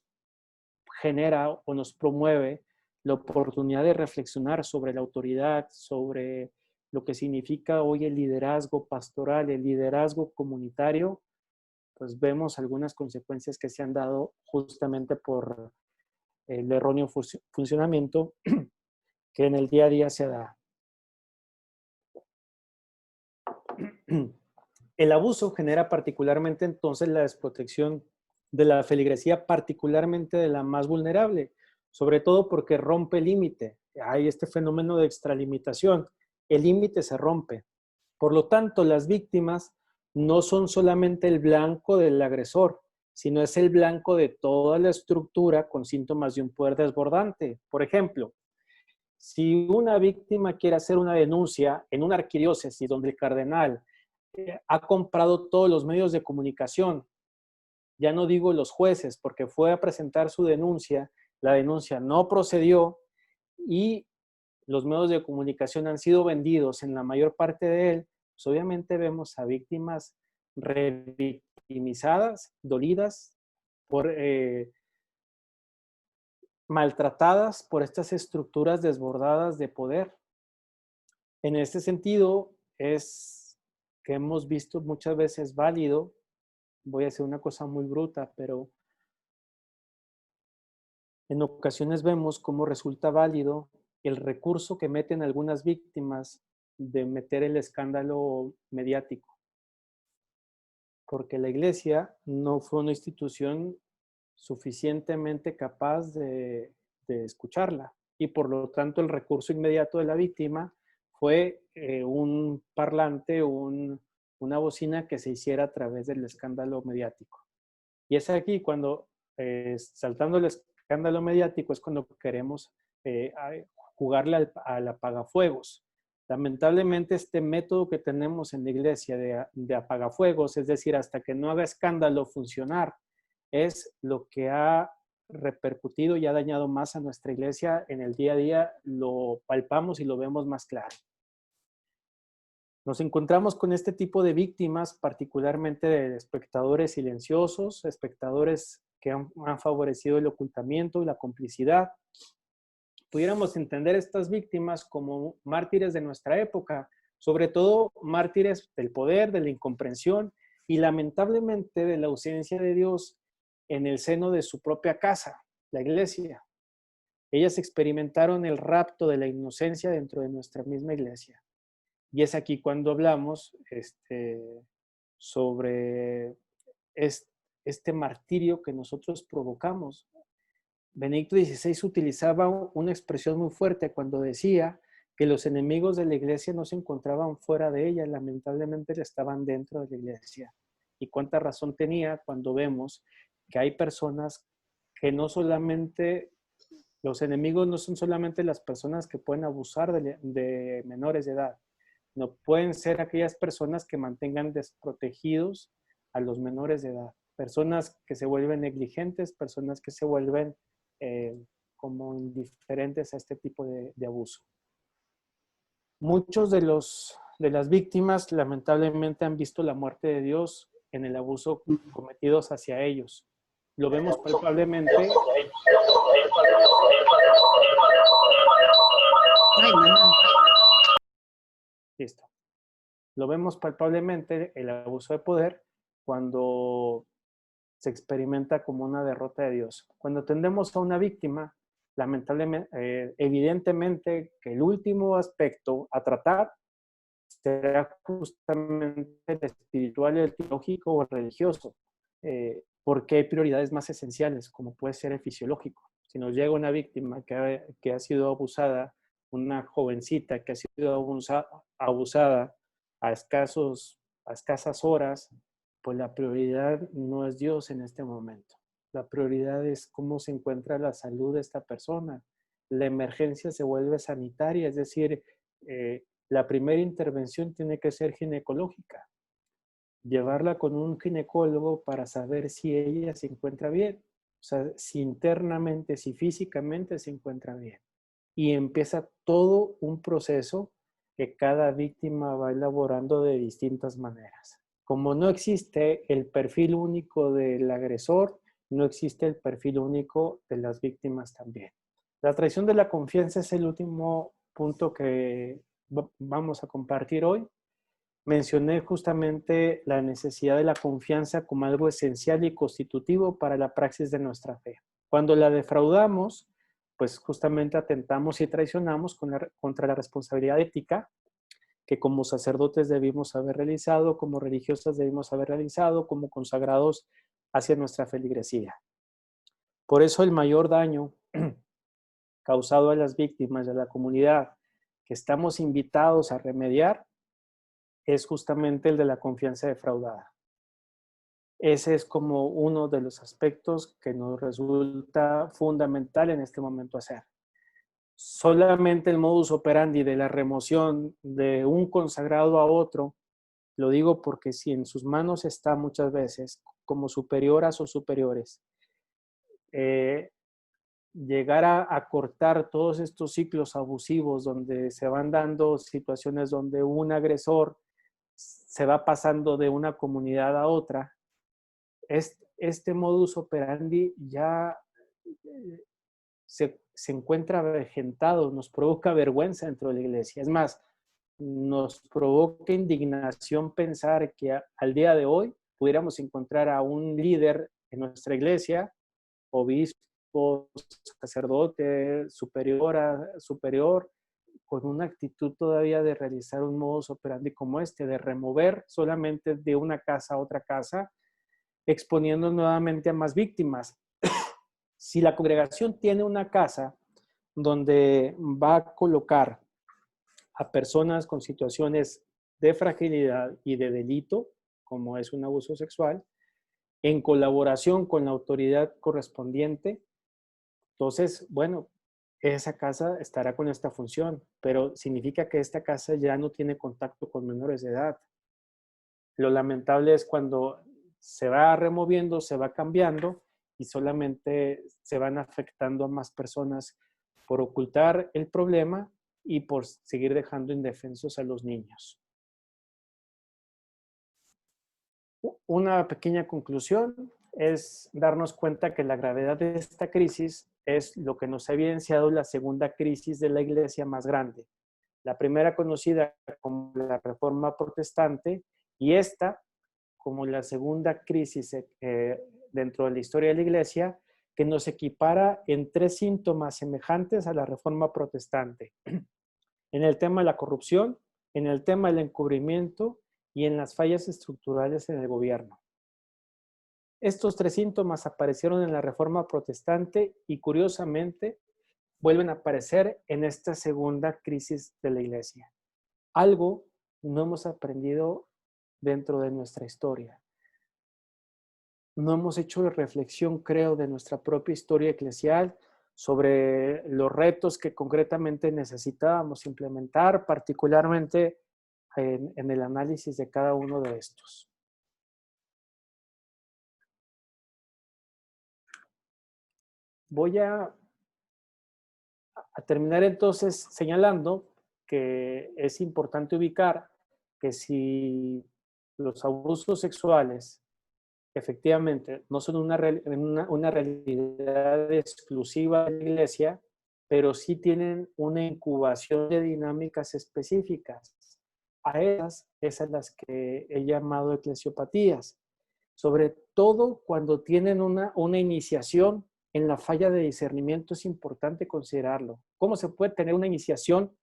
genera o nos promueve la oportunidad de reflexionar sobre la autoridad, sobre lo que significa hoy el liderazgo pastoral, el liderazgo comunitario, pues vemos algunas consecuencias que se han dado justamente por el erróneo funcionamiento que en el día a día se da. El abuso genera particularmente entonces la desprotección de la feligresía, particularmente de la más vulnerable, sobre todo porque rompe el límite. Hay este fenómeno de extralimitación. El límite se rompe. Por lo tanto, las víctimas no son solamente el blanco del agresor, sino es el blanco de toda la estructura con síntomas de un poder desbordante. Por ejemplo, si una víctima quiere hacer una denuncia en una arquidiócesis donde el cardenal ha comprado todos los medios de comunicación, ya no digo los jueces, porque fue a presentar su denuncia, la denuncia no procedió y los medios de comunicación han sido vendidos en la mayor parte de él pues obviamente vemos a víctimas revictimizadas, dolidas, por, maltratadas por estas estructuras desbordadas de poder. En este sentido, es que hemos visto muchas veces válido, voy a hacer una cosa muy bruta, pero en ocasiones vemos cómo resulta válido el recurso que meten algunas víctimas de meter el escándalo mediático, porque la iglesia no fue una institución suficientemente capaz de escucharla y por lo tanto el recurso inmediato de la víctima fue un parlante, una bocina que se hiciera a través del escándalo mediático. Y es aquí cuando, saltando el escándalo mediático, es cuando queremos jugarle al apagafuegos. Lamentablemente, este método que tenemos en la iglesia de apagafuegos, es decir, hasta que no haga escándalo funcionar, es lo que ha repercutido y ha dañado más a nuestra iglesia en el día a día, lo palpamos y lo vemos más claro. Nos encontramos con este tipo de víctimas, particularmente de espectadores silenciosos, espectadores que han favorecido el ocultamiento y la complicidad. Pudiéramos entender estas víctimas como mártires de nuestra época, sobre todo mártires del poder, de la incomprensión y lamentablemente de la ausencia de Dios en el seno de su propia casa, la iglesia. Ellas experimentaron el rapto de la inocencia dentro de nuestra misma iglesia. Y es aquí cuando hablamos sobre este martirio que nosotros provocamos. Benedicto XVI utilizaba una expresión muy fuerte cuando decía que los enemigos de la iglesia no se encontraban fuera de ella, lamentablemente estaban dentro de la iglesia. Y cuánta razón tenía cuando vemos que hay personas que no solamente, los enemigos no son solamente las personas que pueden abusar de menores de edad, no pueden ser aquellas personas que mantengan desprotegidos a los menores de edad, personas que se vuelven negligentes, personas que se vuelven como indiferentes a este tipo de abuso. Muchos de las víctimas lamentablemente han visto la muerte de Dios en el abuso cometidos hacia ellos. Lo vemos palpablemente. Listo. Lo vemos palpablemente el abuso de poder cuando se experimenta como una derrota de Dios. Cuando atendemos a una víctima, lamentablemente, evidentemente que el último aspecto a tratar será justamente el espiritual, el teológico o el religioso, porque hay prioridades más esenciales, como puede ser el fisiológico. Si nos llega una víctima que ha sido abusada, una jovencita que ha sido abusada a escasas horas, pues la prioridad no es Dios en este momento. La prioridad es cómo se encuentra la salud de esta persona. La emergencia se vuelve sanitaria, es decir, la primera intervención tiene que ser ginecológica. Llevarla con un ginecólogo para saber si ella se encuentra bien. O sea, si internamente, si físicamente se encuentra bien. Y empieza todo un proceso que cada víctima va elaborando de distintas maneras. Como no existe el perfil único del agresor, no existe el perfil único de las víctimas también. La traición de la confianza es el último punto que vamos a compartir hoy. Mencioné justamente la necesidad de la confianza como algo esencial y constitutivo para la praxis de nuestra fe. Cuando la defraudamos, pues justamente atentamos y traicionamos contra la responsabilidad ética que como sacerdotes debimos haber realizado, como religiosas debimos haber realizado, como consagrados hacia nuestra feligresía. Por eso el mayor daño causado a las víctimas de la comunidad que estamos invitados a remediar es justamente el de la confianza defraudada. Ese es como uno de los aspectos que nos resulta fundamental en este momento hacer. Solamente el modus operandi de la remoción de un consagrado a otro, lo digo porque si en sus manos está muchas veces, como superioras o superiores, llegar a cortar todos estos ciclos abusivos donde se van dando situaciones donde un agresor se va pasando de una comunidad a otra. Este modus operandi ya se encuentra avejentado, nos provoca vergüenza dentro de la iglesia. Es más, nos provoca indignación pensar que al día de hoy pudiéramos encontrar a un líder en nuestra iglesia, obispo, sacerdote, superior, con una actitud todavía de realizar un modus operandi como este, de remover solamente de una casa a otra casa, exponiendo nuevamente a más víctimas. Si la congregación tiene una casa donde va a colocar a personas con situaciones de fragilidad y de delito, como es un abuso sexual, en colaboración con la autoridad correspondiente, entonces, bueno, esa casa estará con esta función, pero significa que esta casa ya no tiene contacto con menores de edad. Lo lamentable es cuando se va removiendo, se va cambiando y solamente se van afectando a más personas por ocultar el problema y por seguir dejando indefensos a los niños. Una pequeña conclusión es darnos cuenta que la gravedad de esta crisis es lo que nos ha evidenciado la segunda crisis de la iglesia más grande. La primera conocida como la Reforma Protestante y esta como la segunda crisis dentro de la historia de la iglesia, que nos equipara en 3 síntomas semejantes a la Reforma Protestante. En el tema de la corrupción, en el tema del encubrimiento y en las fallas estructurales en el gobierno. Estos 3 síntomas aparecieron en la Reforma Protestante y curiosamente vuelven a aparecer en esta segunda crisis de la iglesia. Algo no hemos aprendido dentro de nuestra historia. No hemos hecho reflexión, creo, de nuestra propia historia eclesial sobre los retos que concretamente necesitábamos implementar, particularmente en el análisis de cada uno de estos. Voy a terminar entonces señalando que es importante ubicar que si los abusos sexuales efectivamente no son una realidad exclusiva de la iglesia, pero sí tienen una incubación de dinámicas específicas. A esas es a las que he llamado eclesiopatías, sobre todo cuando tienen una iniciación en la falla de discernimiento. Es importante considerarlo. ¿Cómo se puede tener una iniciación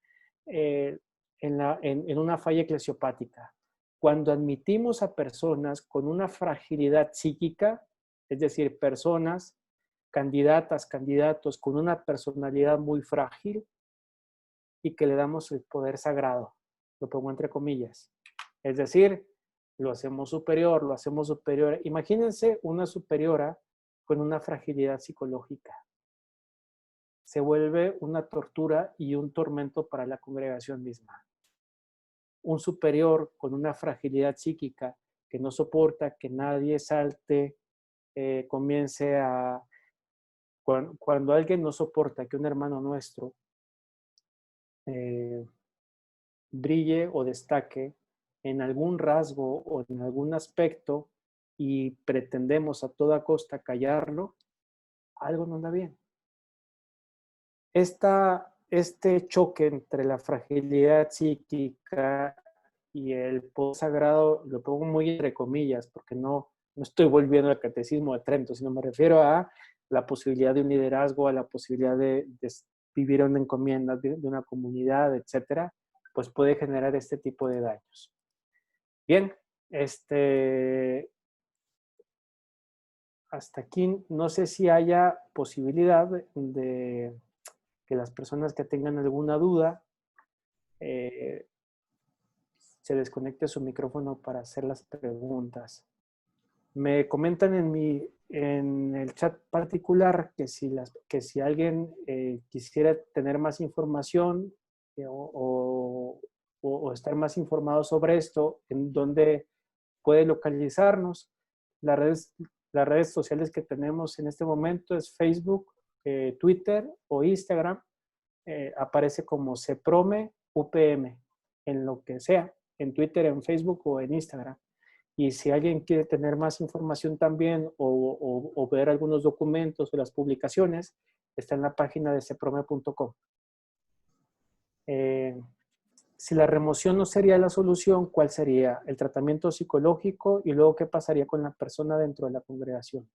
en una falla eclesiopática? Cuando admitimos a personas con una fragilidad psíquica, es decir, personas, candidatas, candidatos con una personalidad muy frágil y que le damos el poder sagrado, lo pongo entre comillas. Es decir, lo hacemos superior, lo hacemos superior. Imagínense una superiora con una fragilidad psicológica. Se vuelve una tortura y un tormento para la congregación misma. Un superior con una fragilidad psíquica que no soporta que nadie salte, comience a... Cuando alguien no soporta que un hermano nuestro brille o destaque en algún rasgo o en algún aspecto y pretendemos a toda costa callarlo, algo no anda bien. Este choque entre la fragilidad psíquica y el poder sagrado, lo pongo muy entre comillas, porque no estoy volviendo al catecismo de Trento, sino me refiero a la posibilidad de un liderazgo, a la posibilidad de vivir una encomienda de una comunidad, etcétera, pues puede generar este tipo de daños. Bien, hasta aquí no sé si haya posibilidad de que las personas que tengan alguna duda se desconecte su micrófono para hacer las preguntas. Me comentan en el chat particular que si alguien quisiera tener más información o estar más informado sobre esto, en dónde puede localizarnos. Las redes sociales que tenemos en este momento es Facebook, Twitter o Instagram. Aparece como CEPROME UPM, en lo que sea, en Twitter, en Facebook o en Instagram. Y si alguien quiere tener más información también o ver algunos documentos o las publicaciones, está en la página de ceprome.com. Si la remoción no sería la solución, ¿cuál sería? El tratamiento psicológico y luego qué pasaría con la persona dentro de la congregación.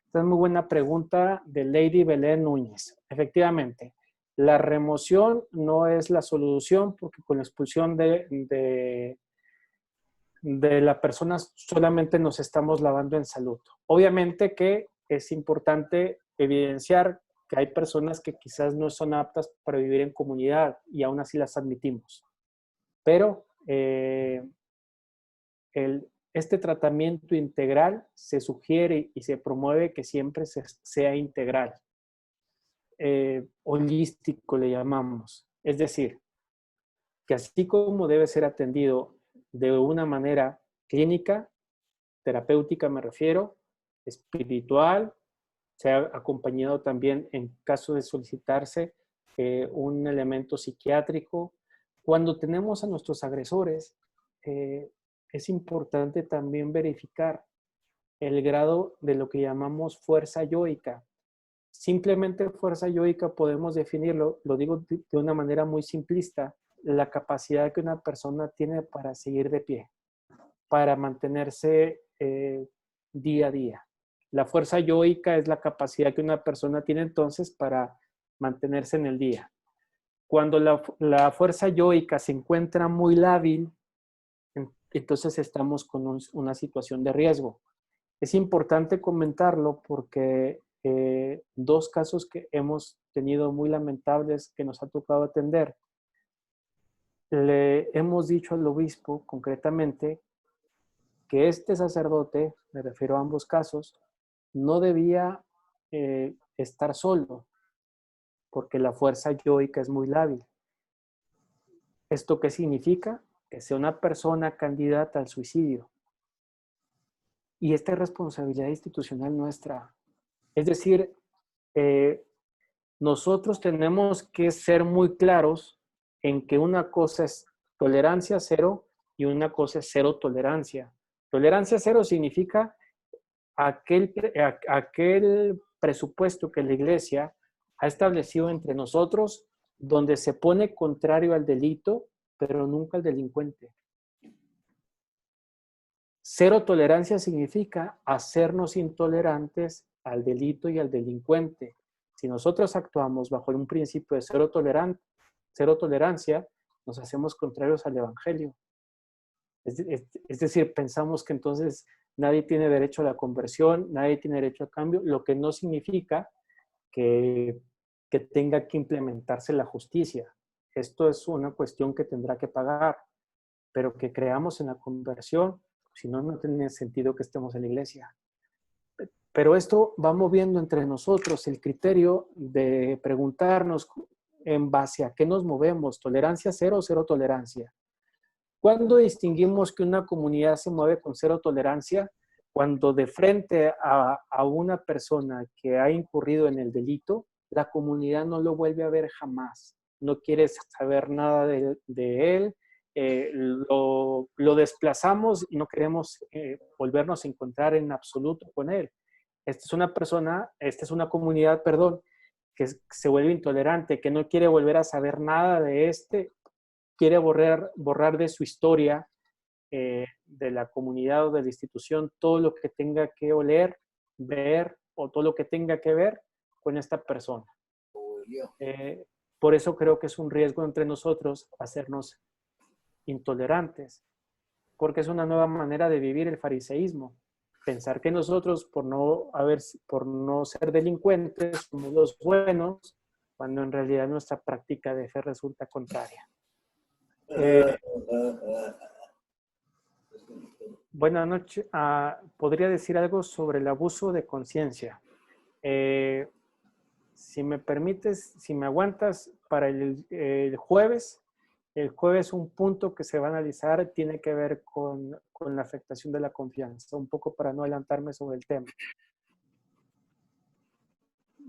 Esta es muy buena pregunta de Lady Belén Núñez. Efectivamente, la remoción no es la solución porque con la expulsión de la persona solamente nos estamos lavando en salud. Obviamente que es importante evidenciar que hay personas que quizás no son aptas para vivir en comunidad y aún así las admitimos. Pero este tratamiento integral se sugiere y se promueve que siempre sea integral. Holístico le llamamos. Es decir, que así como debe ser atendido de una manera clínica, terapéutica me refiero, espiritual, sea acompañado también en caso de solicitarse un elemento psiquiátrico. Cuando tenemos a nuestros agresores, es importante también verificar el grado de lo que llamamos fuerza yoica. Simplemente fuerza yoica podemos definirlo, lo digo de una manera muy simplista, la capacidad que una persona tiene para seguir de pie, para mantenerse día a día. La fuerza yoica es la capacidad que una persona tiene entonces para mantenerse en el día. Cuando la fuerza yoica se encuentra muy lábil, entonces estamos con una situación de riesgo. Es importante comentarlo porque dos casos que hemos tenido muy lamentables que nos ha tocado atender, le hemos dicho al obispo concretamente que este sacerdote, me refiero a ambos casos, no debía estar solo porque la fuerza yoica es muy lábil. ¿Esto qué significa? Que sea una persona candidata al suicidio. Y esta es responsabilidad institucional nuestra. Es decir, nosotros tenemos que ser muy claros en que una cosa es tolerancia cero y una cosa es cero tolerancia. Tolerancia cero significa aquel presupuesto que la Iglesia ha establecido entre nosotros donde se pone contrario al delito, pero nunca al delincuente. Cero tolerancia significa hacernos intolerantes al delito y al delincuente. Si nosotros actuamos bajo un principio de cero tolerancia, nos hacemos contrarios al Evangelio. Es decir, pensamos que entonces nadie tiene derecho a la conversión, nadie tiene derecho a cambio, lo que no significa que tenga que implementarse la justicia. Esto es una cuestión que tendrá que pagar, pero que creamos en la conversión, si no, no tiene sentido que estemos en la iglesia. Pero esto va moviendo entre nosotros el criterio de preguntarnos en base a qué nos movemos, tolerancia cero o cero tolerancia. ¿Cuándo distinguimos que una comunidad se mueve con cero tolerancia? Cuando de frente a una persona que ha incurrido en el delito, la comunidad no lo vuelve a ver jamás. No quiere saber nada de él, lo desplazamos y no queremos volvernos a encontrar en absoluto con él. Esta es una comunidad, perdón, que se vuelve intolerante, que no quiere volver a saber nada de quiere borrar de su historia, de la comunidad o de la institución, todo lo que tenga que oler, ver o todo lo que tenga que ver con esta persona. Por eso creo que es un riesgo entre nosotros hacernos intolerantes, porque es una nueva manera de vivir el fariseísmo. Pensar que nosotros, por no ser delincuentes, somos los buenos, cuando en realidad nuestra práctica de fe resulta contraria. Buenas noches. ¿Podría decir algo sobre el abuso de conciencia? Si me permites, si me aguantas, para el jueves un punto que se va a analizar tiene que ver con la afectación de la confianza, un poco para no adelantarme sobre el tema.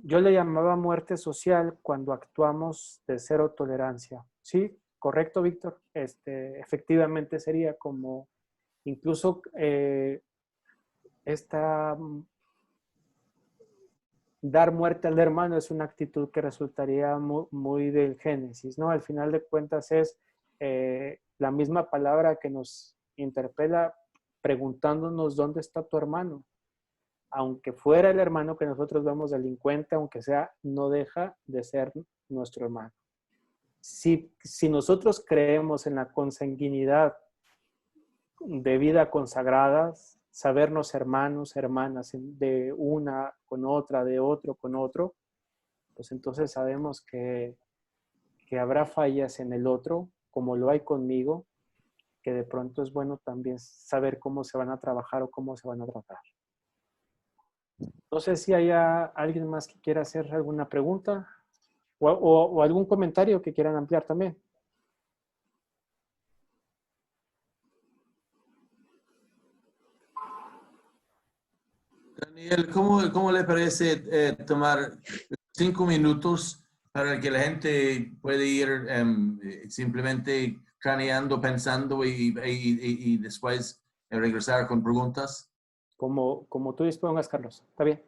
Yo le llamaba muerte social cuando actuamos de cero tolerancia, ¿sí? correcto, Víctor. Efectivamente sería como incluso esta dar muerte al hermano es una actitud que resultaría muy del Génesis, ¿no? Al final de cuentas es la misma palabra que nos interpela preguntándonos dónde está tu hermano. Aunque fuera el hermano que nosotros vemos delincuente, aunque sea, no deja de ser nuestro hermano. Si nosotros creemos en la consanguinidad de vida consagrada, sabernos hermanos, hermanas, de una con otra, de otro con otro, pues entonces sabemos que habrá fallas en el otro, como lo hay conmigo, que de pronto es bueno también saber cómo se van a trabajar o cómo se van a tratar. No sé si haya alguien más que quiera hacer alguna pregunta o algún comentario que quieran ampliar también. Daniel, ¿cómo le parece tomar 5 minutos para que la gente pueda ir simplemente craneando, pensando y después regresar con preguntas? Como tú dispongas, Carlos. ¿Está bien?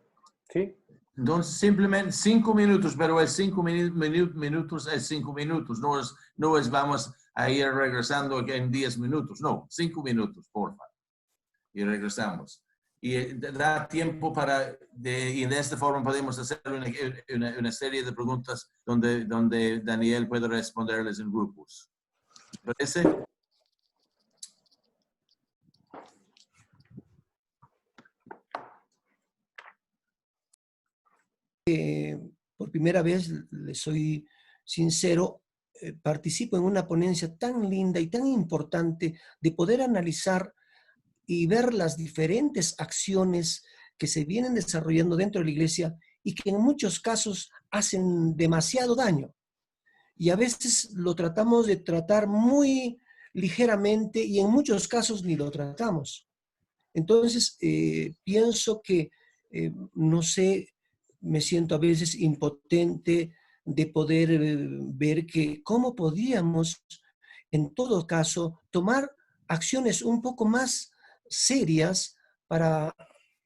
¿Sí? Entonces, simplemente 5 minutos, pero es 5 minutos, es 5 minutos. No es vamos a ir regresando en 10 minutos. No, 5 minutos, por favor. Y regresamos. Y da tiempo y de esta forma podemos hacer una serie de preguntas donde Daniel puede responderles en grupos. ¿Te parece? Por primera vez, le soy sincero, participo en una ponencia tan linda y tan importante de poder analizar y ver las diferentes acciones que se vienen desarrollando dentro de la iglesia y que en muchos casos hacen demasiado daño. Y a veces lo tratamos de tratar muy ligeramente y en muchos casos ni lo tratamos. Entonces, pienso que, no sé, me siento a veces impotente de poder ver que cómo podíamos, en todo caso, tomar acciones un poco más serias para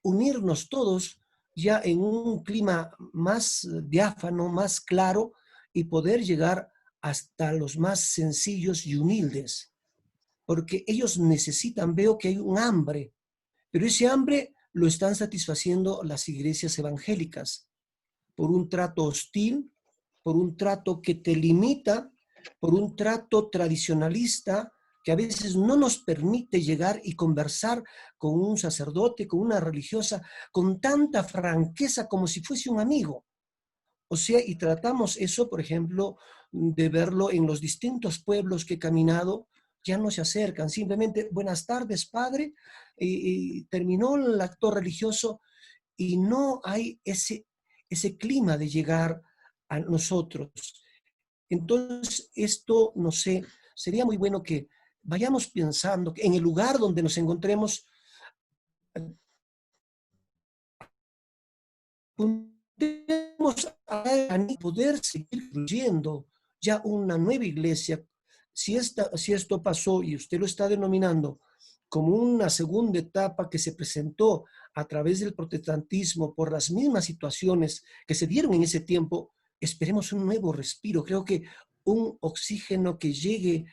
unirnos todos ya en un clima más diáfano, más claro y poder llegar hasta los más sencillos y humildes. Porque ellos necesitan, veo que hay un hambre, pero ese hambre lo están satisfaciendo las iglesias evangélicas por un trato hostil, por un trato que te limita, por un trato tradicionalista que a veces no nos permite llegar y conversar con un sacerdote, con una religiosa, con tanta franqueza como si fuese un amigo. O sea, y tratamos eso, por ejemplo, de verlo en los distintos pueblos que he caminado, ya no se acercan, simplemente, buenas tardes, padre, y terminó el acto religioso y no hay ese clima de llegar a nosotros. Entonces, esto, no sé, sería muy bueno que vayamos pensando que en el lugar donde nos encontremos, podemos poder seguir fluyendo ya una nueva iglesia. Si esto pasó y usted lo está denominando como una segunda etapa que se presentó a través del protestantismo por las mismas situaciones que se dieron en ese tiempo, esperemos un nuevo respiro. Creo que un oxígeno que llegue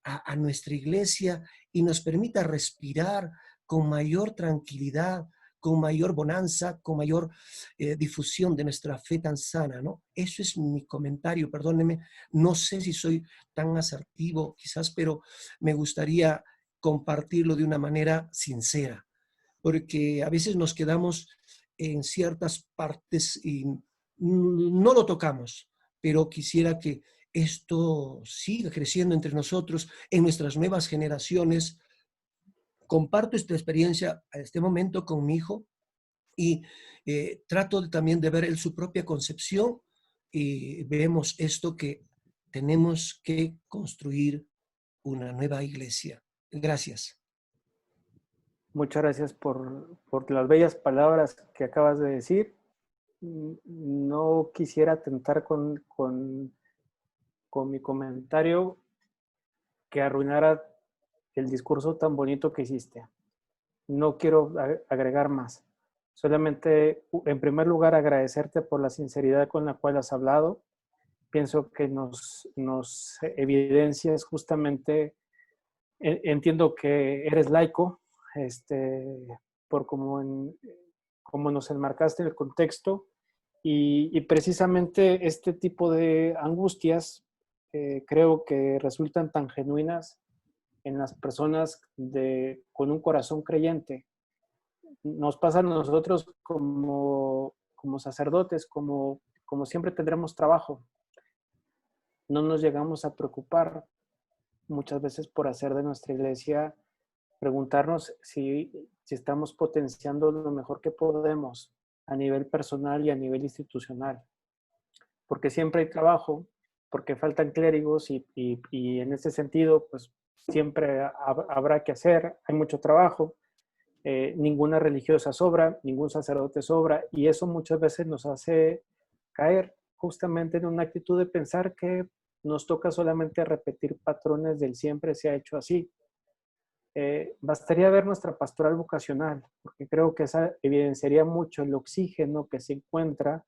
a nuestra iglesia y nos permita respirar con mayor tranquilidad, con mayor bonanza, con mayor difusión de nuestra fe tan sana, ¿no? Eso es mi comentario, perdóneme, no sé si soy tan asertivo quizás, pero me gustaría compartirlo de una manera sincera, porque a veces nos quedamos en ciertas partes y no lo tocamos, pero quisiera que esto siga creciendo entre nosotros, en nuestras nuevas generaciones. Comparto esta experiencia a este momento con mi hijo y trato también de ver en su propia concepción y vemos esto que tenemos que construir una nueva iglesia. Gracias. Muchas gracias por las bellas palabras que acabas de decir. No quisiera atentar con mi comentario que arruinara el discurso tan bonito que hiciste. No quiero agregar más. Solamente, en primer lugar, agradecerte por la sinceridad con la cual has hablado. Pienso que nos evidencias justamente, entiendo que eres laico, por cómo nos enmarcaste el contexto, y precisamente este tipo de angustias creo que resultan tan genuinas en las personas con un corazón creyente. Nos pasa a nosotros como sacerdotes, como siempre tendremos trabajo. No nos llegamos a preocupar muchas veces por hacer de nuestra iglesia, preguntarnos si estamos potenciando lo mejor que podemos a nivel personal y a nivel institucional. Porque siempre hay trabajo, porque faltan clérigos y en ese sentido, pues siempre habrá que hacer, hay mucho trabajo. Ninguna religiosa sobra, ningún sacerdote sobra, y eso muchas veces nos hace caer justamente en una actitud de pensar que nos toca solamente repetir patrones del siempre se ha hecho así. Bastaría ver nuestra pastoral vocacional, porque creo que esa evidenciaría mucho el oxígeno que se encuentra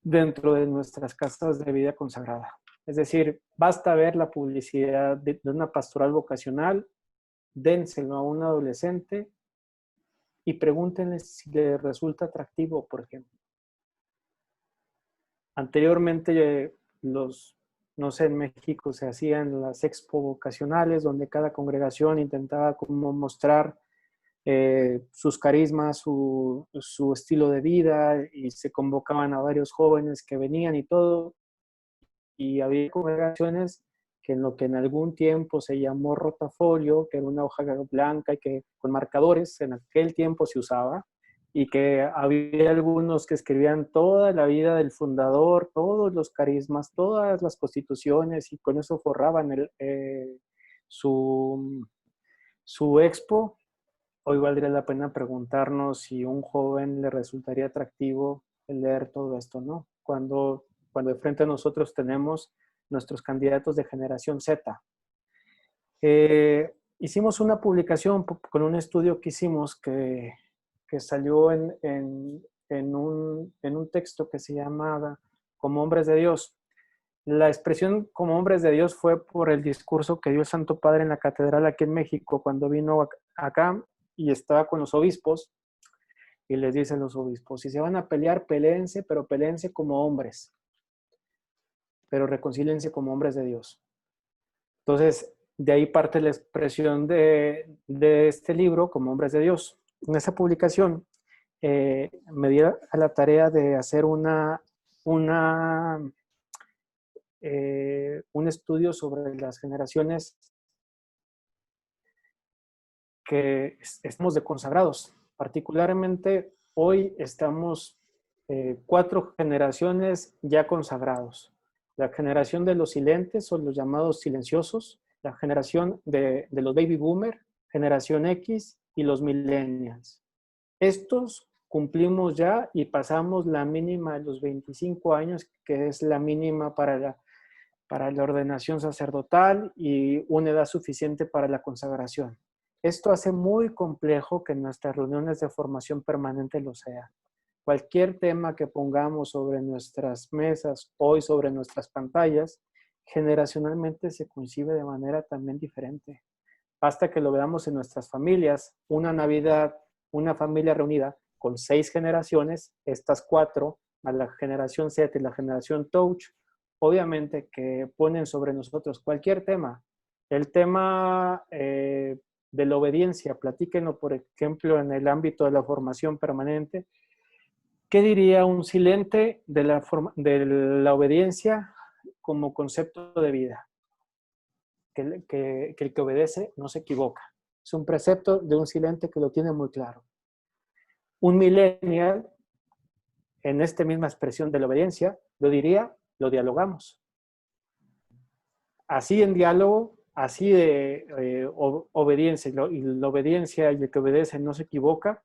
dentro de nuestras casas de vida consagrada. Es decir, basta ver la publicidad de una pastoral vocacional, dénselo a un adolescente y pregúntenle si le resulta atractivo, por ejemplo. Anteriormente, no sé, en México se hacían las expo vocacionales, donde cada congregación intentaba como mostrar sus carismas, su estilo de vida, y se convocaban a varios jóvenes que venían y todo. Y había congregaciones que en lo que en algún tiempo se llamó rotafolio, que era una hoja blanca y que con marcadores en aquel tiempo se usaba, y que había algunos que escribían toda la vida del fundador, todos los carismas, todas las constituciones, y con eso forraban su expo. Hoy valdría la pena preguntarnos si a un joven le resultaría atractivo el leer todo esto, ¿no? Cuando de frente a nosotros tenemos nuestros candidatos de generación Z. Hicimos una publicación con un estudio que hicimos que salió en un texto que se llamaba Como hombres de Dios. La expresión como hombres de Dios fue por el discurso que dio el Santo Padre en la catedral aquí en México cuando vino acá y estaba con los obispos, y les dice a los obispos, si se van a pelear, peléense, pero peléense como hombres, pero reconcíliense como hombres de Dios. Entonces, de ahí parte la expresión de este libro, Como hombres de Dios. En esa publicación me di a la tarea de hacer un estudio sobre las generaciones que estamos de consagrados. Particularmente hoy estamos 4 generaciones ya consagrados. La generación de los silentes, son los llamados silenciosos, la generación de los baby boomer, generación X y los millennials. Estos cumplimos ya y pasamos la mínima de los 25 años, que es la mínima para la ordenación sacerdotal y una edad suficiente para la consagración. Esto hace muy complejo que nuestras reuniones de formación permanente lo sean. Cualquier tema que pongamos sobre nuestras mesas, hoy sobre nuestras pantallas, generacionalmente se concibe de manera también diferente. Basta que lo veamos en nuestras familias, una Navidad, una familia reunida con 6 generaciones, estas 4, a la generación Z y la generación Touch, obviamente que ponen sobre nosotros cualquier tema. El tema de la obediencia, platíquenlo, por ejemplo, en el ámbito de la formación permanente. ¿Qué diría un silente de la obediencia como concepto de vida? Que el que obedece no se equivoca. Es un precepto de un silente que lo tiene muy claro. Un millennial, en esta misma expresión de la obediencia, lo diría, lo dialogamos. Así en diálogo, así de obediencia, y la obediencia y el que obedece no se equivoca,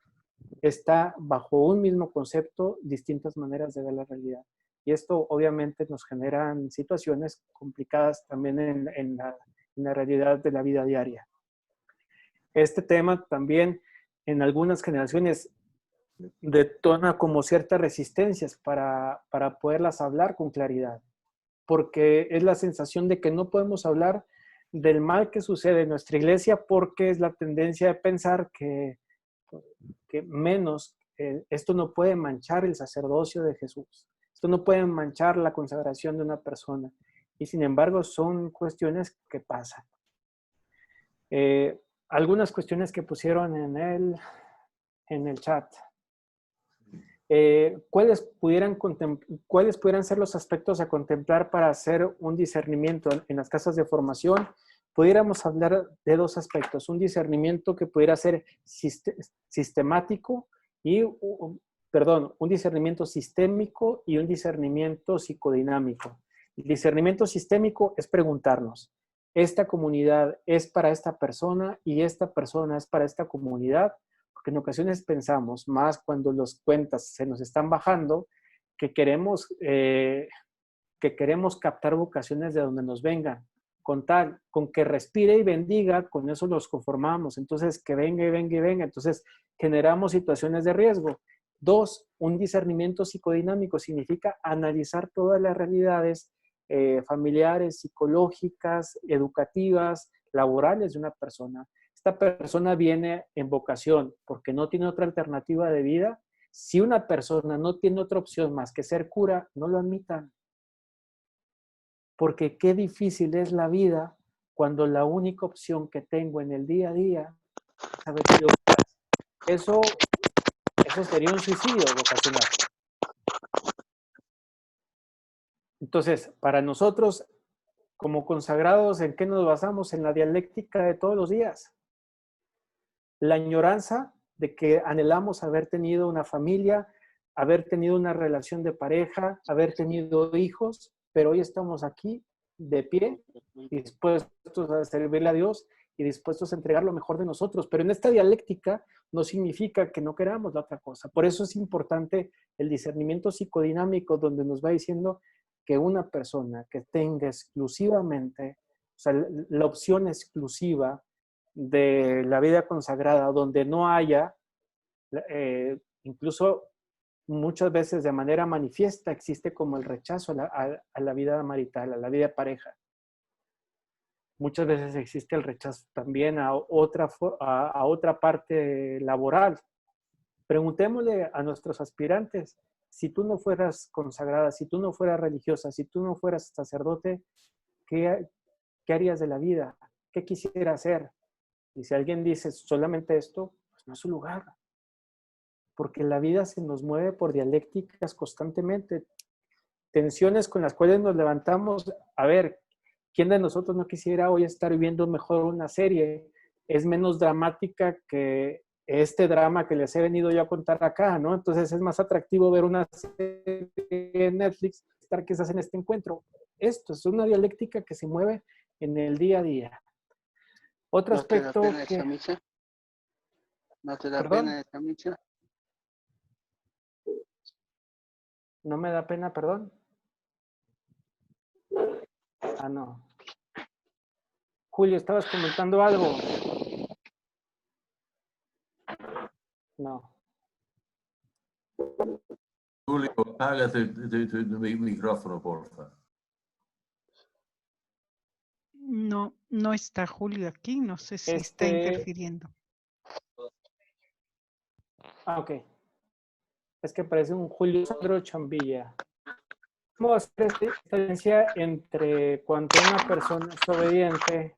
está bajo un mismo concepto, distintas maneras de ver la realidad. Y esto obviamente nos generan situaciones complicadas también en en la realidad de la vida diaria. Este tema también en algunas generaciones detona como ciertas resistencias para poderlas hablar con claridad, porque es la sensación de que no podemos hablar del mal que sucede en nuestra iglesia porque es la tendencia de pensar que menos, esto no puede manchar el sacerdocio de Jesús, esto no puede manchar la consagración de una persona, y sin embargo son cuestiones que pasan. Algunas cuestiones que pusieron en el chat. ¿Cuáles pudieran ser los aspectos a contemplar para hacer un discernimiento en las casas de formación? Pudiéramos hablar de dos aspectos, un discernimiento que pudiera ser sistemático un discernimiento sistémico y un discernimiento psicodinámico. El discernimiento sistémico es preguntarnos, ¿esta comunidad es para esta persona y esta persona es para esta comunidad? Porque en ocasiones pensamos, más cuando las cuentas se nos están bajando, que queremos captar vocaciones de donde nos vengan. Con que respire y bendiga, con eso los conformamos. Entonces, que venga y venga y venga. Entonces, generamos situaciones de riesgo. Dos, un discernimiento psicodinámico significa analizar todas las realidades familiares, psicológicas, educativas, laborales de una persona. Esta persona viene en vocación porque no tiene otra alternativa de vida. Si una persona no tiene otra opción más que ser cura, no lo admitan. Porque qué difícil es la vida cuando la única opción que tengo en el día a día es haber sido cura. Eso sería un suicidio vocacional. Entonces, para nosotros, como consagrados, ¿en qué nos basamos? En la dialéctica de todos los días. La añoranza de que anhelamos haber tenido una familia, haber tenido una relación de pareja, haber tenido hijos, pero hoy estamos aquí de pie, dispuestos a servirle a Dios y dispuestos a entregar lo mejor de nosotros. Pero en esta dialéctica no significa que no queramos la otra cosa. Por eso es importante el discernimiento psicodinámico, donde nos va diciendo que una persona que tenga exclusivamente, o sea, la opción exclusiva de la vida consagrada, donde no haya, incluso muchas veces de manera manifiesta, existe como el rechazo a la vida marital, a la vida de pareja. Muchas veces existe el rechazo también a otra parte laboral. Preguntémosle a nuestros aspirantes, si tú no fueras consagrada, si tú no fueras religiosa, si tú no fueras sacerdote, ¿qué harías de la vida? ¿Qué quisiera hacer? Y si alguien dice solamente esto, pues no es su lugar. Porque la vida se nos mueve por dialécticas constantemente. Tensiones con las cuales nos levantamos. A ver, ¿quién de nosotros no quisiera hoy estar viendo mejor una serie? Es menos dramática que este drama que les he venido yo a contar acá, ¿no? Entonces es más atractivo ver una serie en Netflix, estar quizás en este encuentro. Esto es una dialéctica que se mueve en el día a día. Otro aspecto ¿No te da pena que... esa misa? ¿No te da ¿Perdón? pena esa misa? ¿No me da pena, perdón? Ah, no. Julio, ¿estabas comentando algo? No. Julio, apaga tu micrófono, por favor. No, no está Julio aquí, no sé si está interfiriendo. Ah, ok. Es que parece un Julio Sandro Chambilla. ¿Cómo hacer esta diferencia entre cuando una persona es obediente,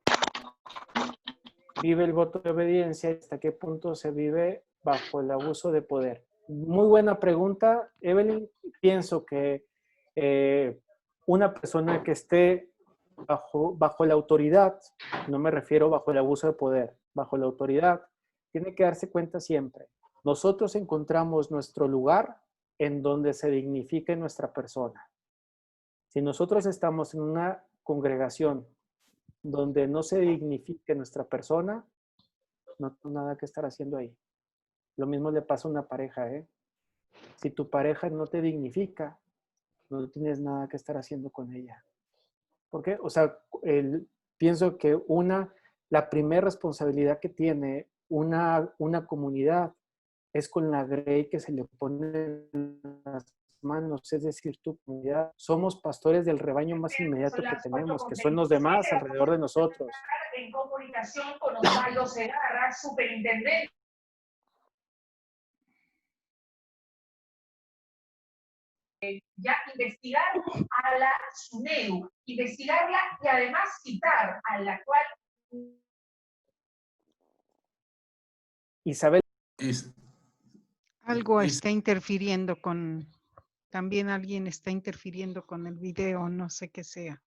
vive el voto de obediencia, y hasta qué punto se vive bajo el abuso de poder? Muy buena pregunta, Evelyn. Pienso que una persona que esté bajo la autoridad, no me refiero bajo el abuso de poder, bajo la autoridad, tiene que darse cuenta siempre. Nosotros encontramos nuestro lugar en donde se dignifique nuestra persona. Si nosotros estamos en una congregación donde no se dignifique nuestra persona, no tengo nada que estar haciendo ahí. Lo mismo le pasa a una pareja, ¿eh? Si tu pareja no te dignifica, no tienes nada que estar haciendo con ella. ¿Por qué? O sea, pienso que la primera responsabilidad que tiene una comunidad es con la grey que se le pone en las manos, es decir, tu comunidad. Somos pastores del rebaño más inmediato que tenemos, que son los demás alrededor de nosotros. En comunicación con Osvaldo Segarra, superintendente. Ya investigar a la SUNEDU, investigarla y además citar a la cual... Isabel. Algo está interfiriendo con... También alguien está interfiriendo con el video, no sé qué sea.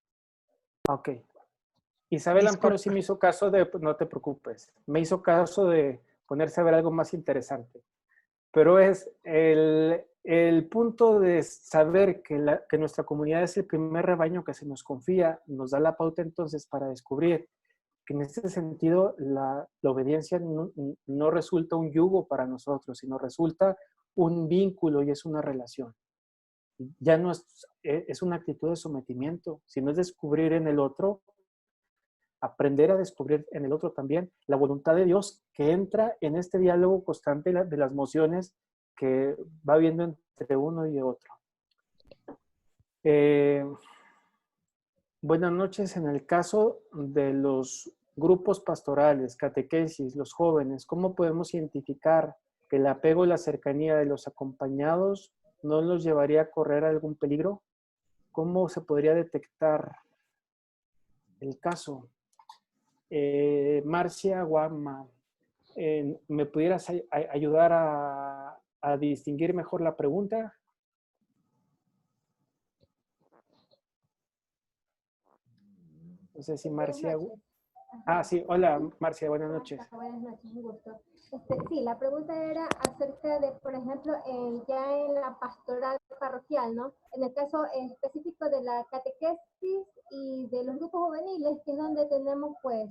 Ok. Isabel Amparo sí Disculpa. me hizo caso de, no te preocupes, me hizo caso de ponerse a ver algo más interesante. Pero es el punto de saber que nuestra comunidad es el primer rebaño que se nos confía, nos da la pauta entonces para descubrir que en este sentido la obediencia no resulta un yugo para nosotros, sino resulta un vínculo y es una relación. Ya no es una actitud de sometimiento, sino es descubrir en el otro, aprender a descubrir en el otro también la voluntad de Dios que entra en este diálogo constante de las emociones que va viendo entre uno y otro. Buenas noches. En el caso de los grupos pastorales, catequesis, los jóvenes, ¿cómo podemos identificar que el apego y la cercanía de los acompañados no los llevaría a correr algún peligro? ¿Cómo se podría detectar el caso? Marcia Guama, ¿me pudieras ayudar a distinguir mejor la pregunta? No sé si Marcia... Ah, sí, hola Marcia, buenas noches. Buenas noches, un gusto. Sí, la pregunta era acerca de, por ejemplo, ya en la pastoral parroquial, ¿no? En el caso específico de la catequesis y de los grupos juveniles, que es donde tenemos, pues,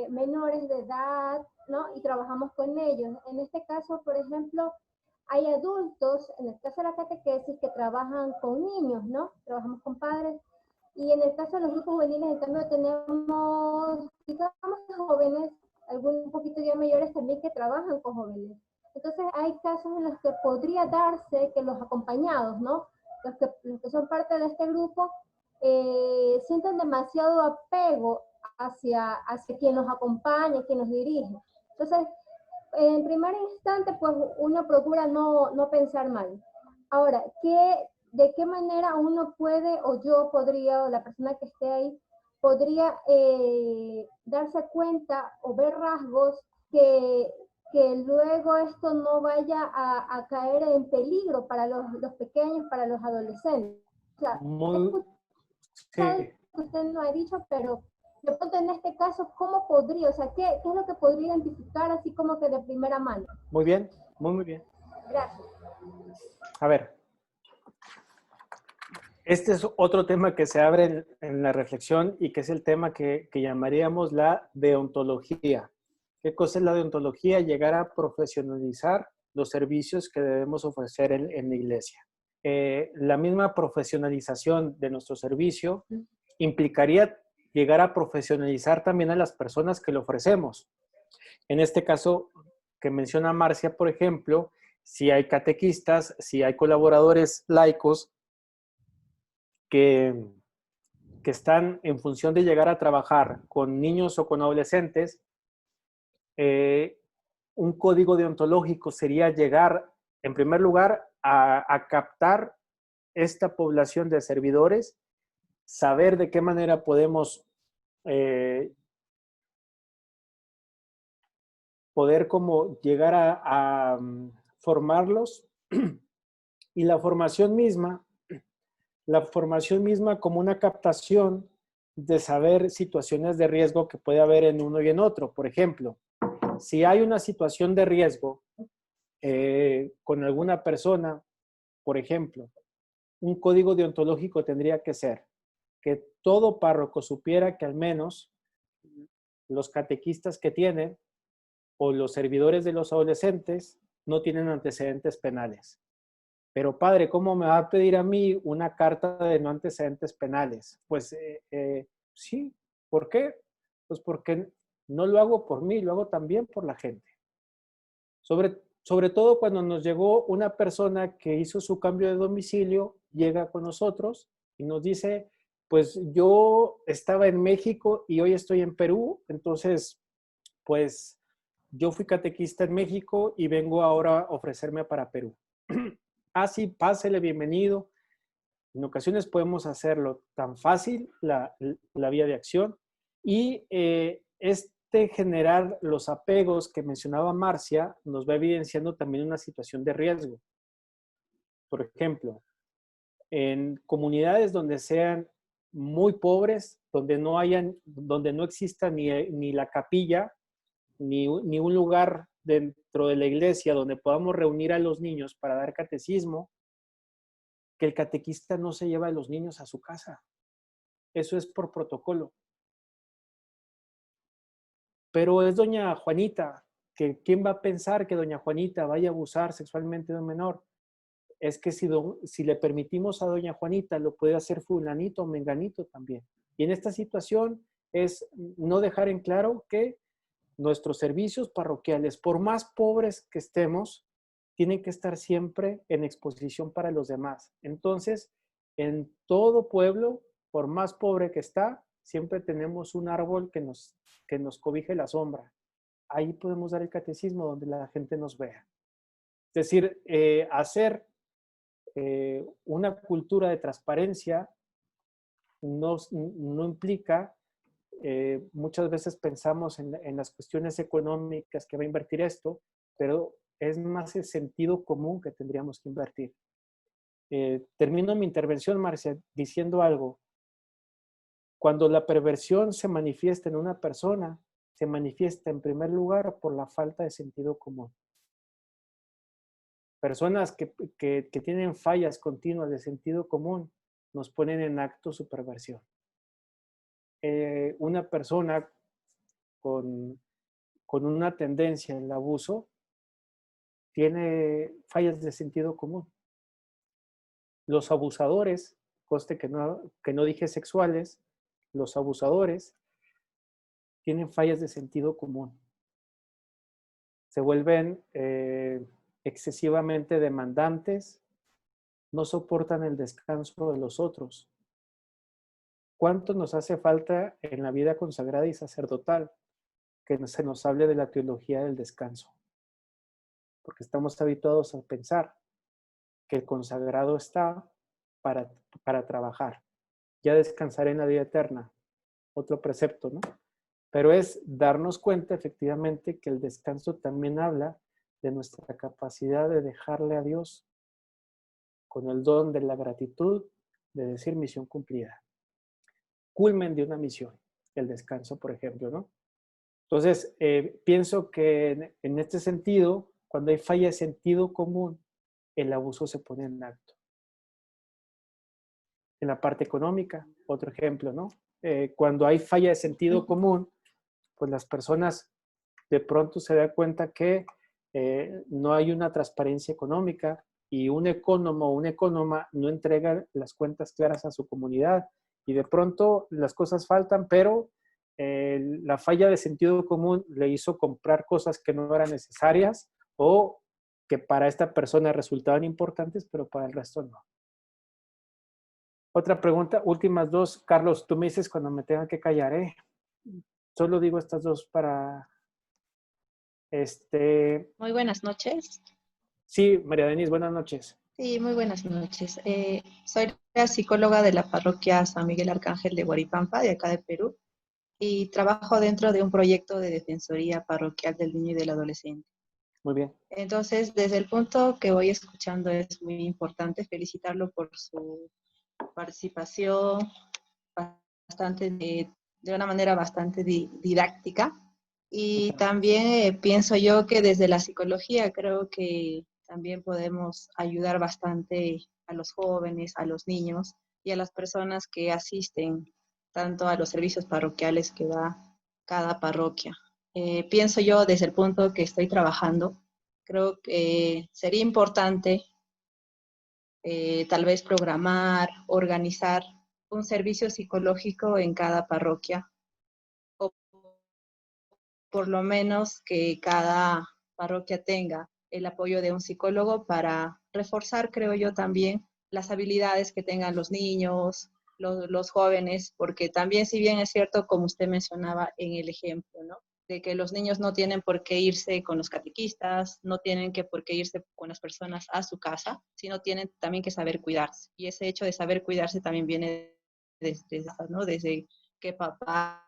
menores de edad, ¿no? Y trabajamos con ellos. En este caso, por ejemplo, hay adultos, en el caso de la catequesis, que trabajan con niños, ¿no? Trabajamos con padres. Y en el caso de los grupos juveniles, en cambio, tenemos, digamos, jóvenes, algunos un poquito ya mayores también que trabajan con jóvenes. Entonces, hay casos en los que podría darse que los acompañados, ¿no? Los que son parte de este grupo, sienten demasiado apego hacia quien los acompaña, quien los dirige. Entonces, en primer instante, pues uno procura no pensar mal. Ahora, ¿de qué manera uno puede, o yo podría, o la persona que esté ahí, podría darse cuenta o ver rasgos que luego esto no vaya a caer en peligro para los pequeños, para los adolescentes? O sea, Sí. Usted no ha dicho, pero de pronto en este caso, ¿cómo podría? O sea, ¿qué es lo que podría identificar así como que de primera mano? Muy bien, muy bien. Gracias. A ver, este es otro tema que se abre en la reflexión y que es el tema que llamaríamos la deontología. ¿Qué cosa es la deontología? Llegar a profesionalizar los servicios que debemos ofrecer en la iglesia. La misma profesionalización de nuestro servicio implicaría llegar a profesionalizar también a las personas que lo ofrecemos. En este caso que menciona Marcia, por ejemplo, si hay catequistas, si hay colaboradores laicos que están en función de llegar a trabajar con niños o con adolescentes, un código deontológico sería llegar, en primer lugar, a captar esta población de servidores, saber de qué manera podemos poder como llegar a formarlos y la formación misma como una captación de saber situaciones de riesgo que puede haber en uno y en otro. Por ejemplo, si hay una situación de riesgo con alguna persona, por ejemplo, un código deontológico tendría que ser que todo párroco supiera que al menos los catequistas que tienen o los servidores de los adolescentes no tienen antecedentes penales. Pero padre, ¿cómo me va a pedir a mí una carta de no antecedentes penales? Pues sí, ¿Por qué? Pues porque no lo hago por mí, lo hago también por la gente. Sobre todo cuando nos llegó una persona que hizo su cambio de domicilio, llega con nosotros y nos dice, pues yo estaba en México y hoy estoy en Perú, entonces, pues yo fui catequista en México y vengo ahora a ofrecerme para Perú. Ah, sí, pásele, bienvenido. En ocasiones podemos hacerlo tan fácil, la vía de acción, y generar los apegos que mencionaba Marcia nos va evidenciando también una situación de riesgo. Por ejemplo, en comunidades donde sean muy pobres, donde no exista ni la capilla, ni un lugar dentro de la iglesia donde podamos reunir a los niños para dar catecismo, que el catequista no se lleva a los niños a su casa. Eso es por protocolo. Pero es doña Juanita, que ¿quién va a pensar que doña Juanita vaya a abusar sexualmente de un menor? Es que si le permitimos a doña Juanita, lo puede hacer fulanito o menganito también. Y en esta situación es no dejar en claro que nuestros servicios parroquiales, por más pobres que estemos, tienen que estar siempre en exposición para los demás. Entonces, en todo pueblo, por más pobre que está, siempre tenemos un árbol que nos cobije la sombra. Ahí podemos dar el catecismo donde la gente nos vea. Es decir, hacer una cultura de transparencia no implica, muchas veces pensamos en las cuestiones económicas que va a invertir esto, pero es más el sentido común que tendríamos que invertir. Termino mi intervención, Marcia, diciendo algo. Cuando la perversión se manifiesta en una persona, se manifiesta en primer lugar por la falta de sentido común. Personas que tienen fallas continuas de sentido común nos ponen en acto su perversión. Una persona con una tendencia al abuso tiene fallas de sentido común. Los abusadores, conste que no dije sexuales, los abusadores tienen fallas de sentido común. Se vuelven excesivamente demandantes, no soportan el descanso de los otros. ¿Cuánto nos hace falta en la vida consagrada y sacerdotal que se nos hable de la teología del descanso? Porque estamos habituados a pensar que el consagrado está para trabajar. Ya descansaré en la vida eterna. Otro precepto, ¿no? Pero es darnos cuenta efectivamente que el descanso también habla de nuestra capacidad de dejarle a Dios con el don de la gratitud, de decir misión cumplida. Culmen de una misión, el descanso, por ejemplo, ¿no? Entonces, pienso que en este sentido, cuando hay falla de sentido común, el abuso se pone en acto. En la parte económica, otro ejemplo, ¿no? Cuando hay falla de sentido común, pues las personas de pronto se dan cuenta que no hay una transparencia económica y un ecónomo o una ecónoma no entrega las cuentas claras a su comunidad y de pronto las cosas faltan, pero la falla de sentido común le hizo comprar cosas que no eran necesarias o que para esta persona resultaban importantes, pero para el resto no. Otra pregunta, últimas dos. Carlos, tú me dices cuando me tenga que callar, ¿eh? Solo digo estas dos para... Muy buenas noches. Sí, María Denise, buenas noches. Sí, muy buenas noches. Soy la psicóloga de la parroquia San Miguel Arcángel de Huaripampa, de acá de Perú, y trabajo dentro de un proyecto de defensoría parroquial del niño y del adolescente. Muy bien. Entonces, desde el punto que voy escuchando es muy importante felicitarlo por su participación de una manera bastante didáctica. Y también pienso yo que desde la psicología creo que también podemos ayudar bastante a los jóvenes, a los niños y a las personas que asisten tanto a los servicios parroquiales que da cada parroquia. Pienso yo desde el punto que estoy trabajando, creo que sería importante tal vez programar, organizar un servicio psicológico en cada parroquia por lo menos que cada parroquia tenga el apoyo de un psicólogo para reforzar, creo yo, también las habilidades que tengan los niños, los jóvenes, porque también, si bien es cierto, como usted mencionaba en el ejemplo, ¿no? De que los niños no tienen por qué irse con los catequistas, no tienen por qué irse con las personas a su casa, sino tienen también que saber cuidarse. Y ese hecho de saber cuidarse también viene desde, ¿no? Desde que papá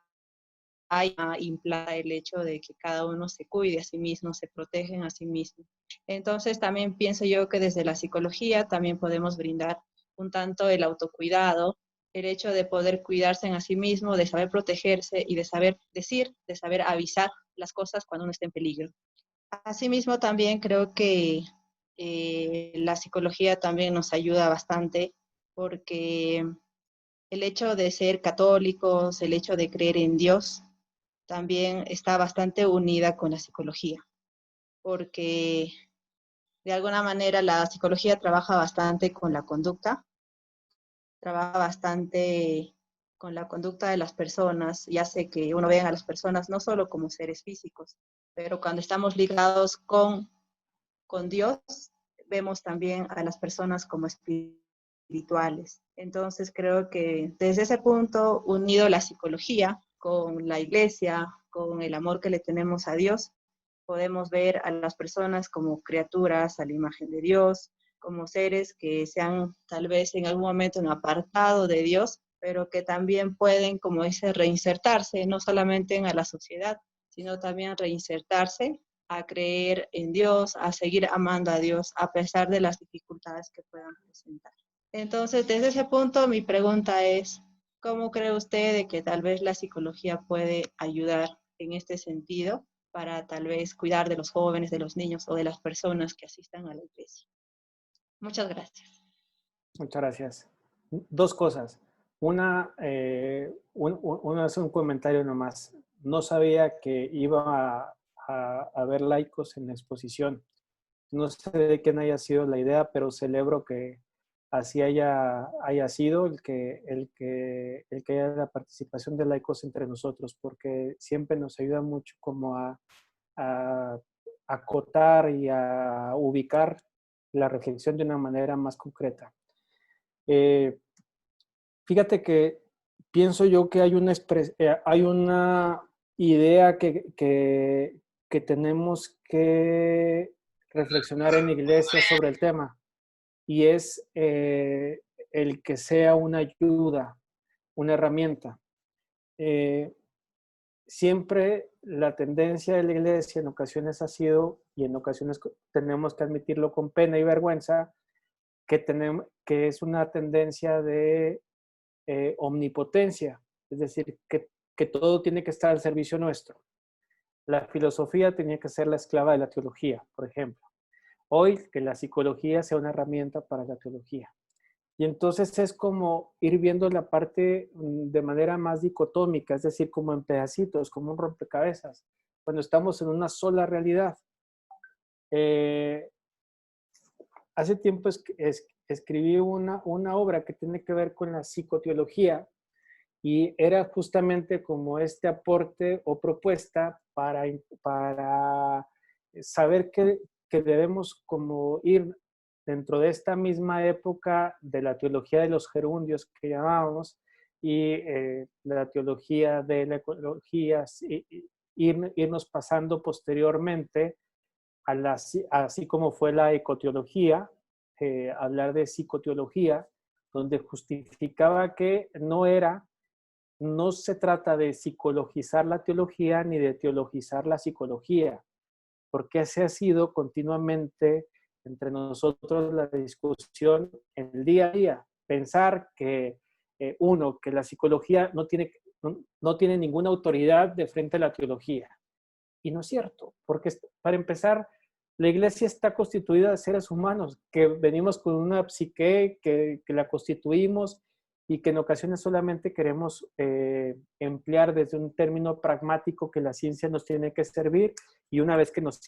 implanta el hecho de que cada uno se cuide a sí mismo, se protegen a sí mismo. Entonces también pienso yo que desde la psicología también podemos brindar un tanto el autocuidado, el hecho de poder cuidarse a sí mismo, de saber protegerse y de saber decir, de saber avisar las cosas cuando uno está en peligro. Asimismo también creo que la psicología también nos ayuda bastante porque el hecho de ser católicos, el hecho de creer en Dios, también está bastante unida con la psicología, porque de alguna manera la psicología trabaja bastante con la conducta, trabaja bastante con la conducta de las personas y hace que uno vea a las personas no solo como seres físicos, pero cuando estamos ligados con Dios, vemos también a las personas como espirituales. Entonces creo que desde ese punto, unido la psicología con la iglesia, con el amor que le tenemos a Dios, podemos ver a las personas como criaturas a la imagen de Dios, como seres que se han tal vez en algún momento apartado de Dios, pero que también pueden, como dice, reinsertarse, no solamente en la sociedad, sino también reinsertarse a creer en Dios, a seguir amando a Dios, a pesar de las dificultades que puedan presentar. Entonces, desde ese punto, mi pregunta es, ¿cómo cree usted de que tal vez la psicología puede ayudar en este sentido para tal vez cuidar de los jóvenes, de los niños o de las personas que asistan a la iglesia? Muchas gracias. Muchas gracias. Dos cosas. Una es un comentario nomás. No sabía que iba a haber laicos en la exposición. No sé de quién haya sido la idea, pero celebro que así haya sido el que haya la participación de laicos entre nosotros, porque siempre nos ayuda mucho como a acotar y a ubicar la reflexión de una manera más concreta. Fíjate que pienso yo que hay una idea que tenemos que reflexionar en la iglesia sobre el tema, y es el que sea una ayuda, una herramienta. Siempre la tendencia de la iglesia en ocasiones ha sido, y en ocasiones tenemos que admitirlo con pena y vergüenza, que es una tendencia de omnipotencia, es decir, que todo tiene que estar al servicio nuestro. La filosofía tenía que ser la esclava de la teología, por ejemplo. Hoy, que la psicología sea una herramienta para la teología. Y entonces es como ir viendo la parte de manera más dicotómica, es decir, como en pedacitos, como un rompecabezas, cuando estamos en una sola realidad. Hace tiempo escribí una obra que tiene que ver con la psicoteología, y era justamente como este aporte o propuesta para saber que debemos como ir dentro de esta misma época de la teología de los gerundios que llamábamos, y de la teología de la ecología, irnos pasando posteriormente así como fue la ecoteología, hablar de psicoteología, donde justificaba que no se trata de psicologizar la teología ni de teologizar la psicología, porque ese ha sido continuamente entre nosotros la discusión en el día a día. Pensar que, que la psicología no tiene ninguna autoridad de frente a la teología. Y no es cierto, porque para empezar, la iglesia está constituida de seres humanos que venimos con una psique que la constituimos y que en ocasiones solamente queremos emplear desde un término pragmático que la ciencia nos tiene que servir, y una vez que nos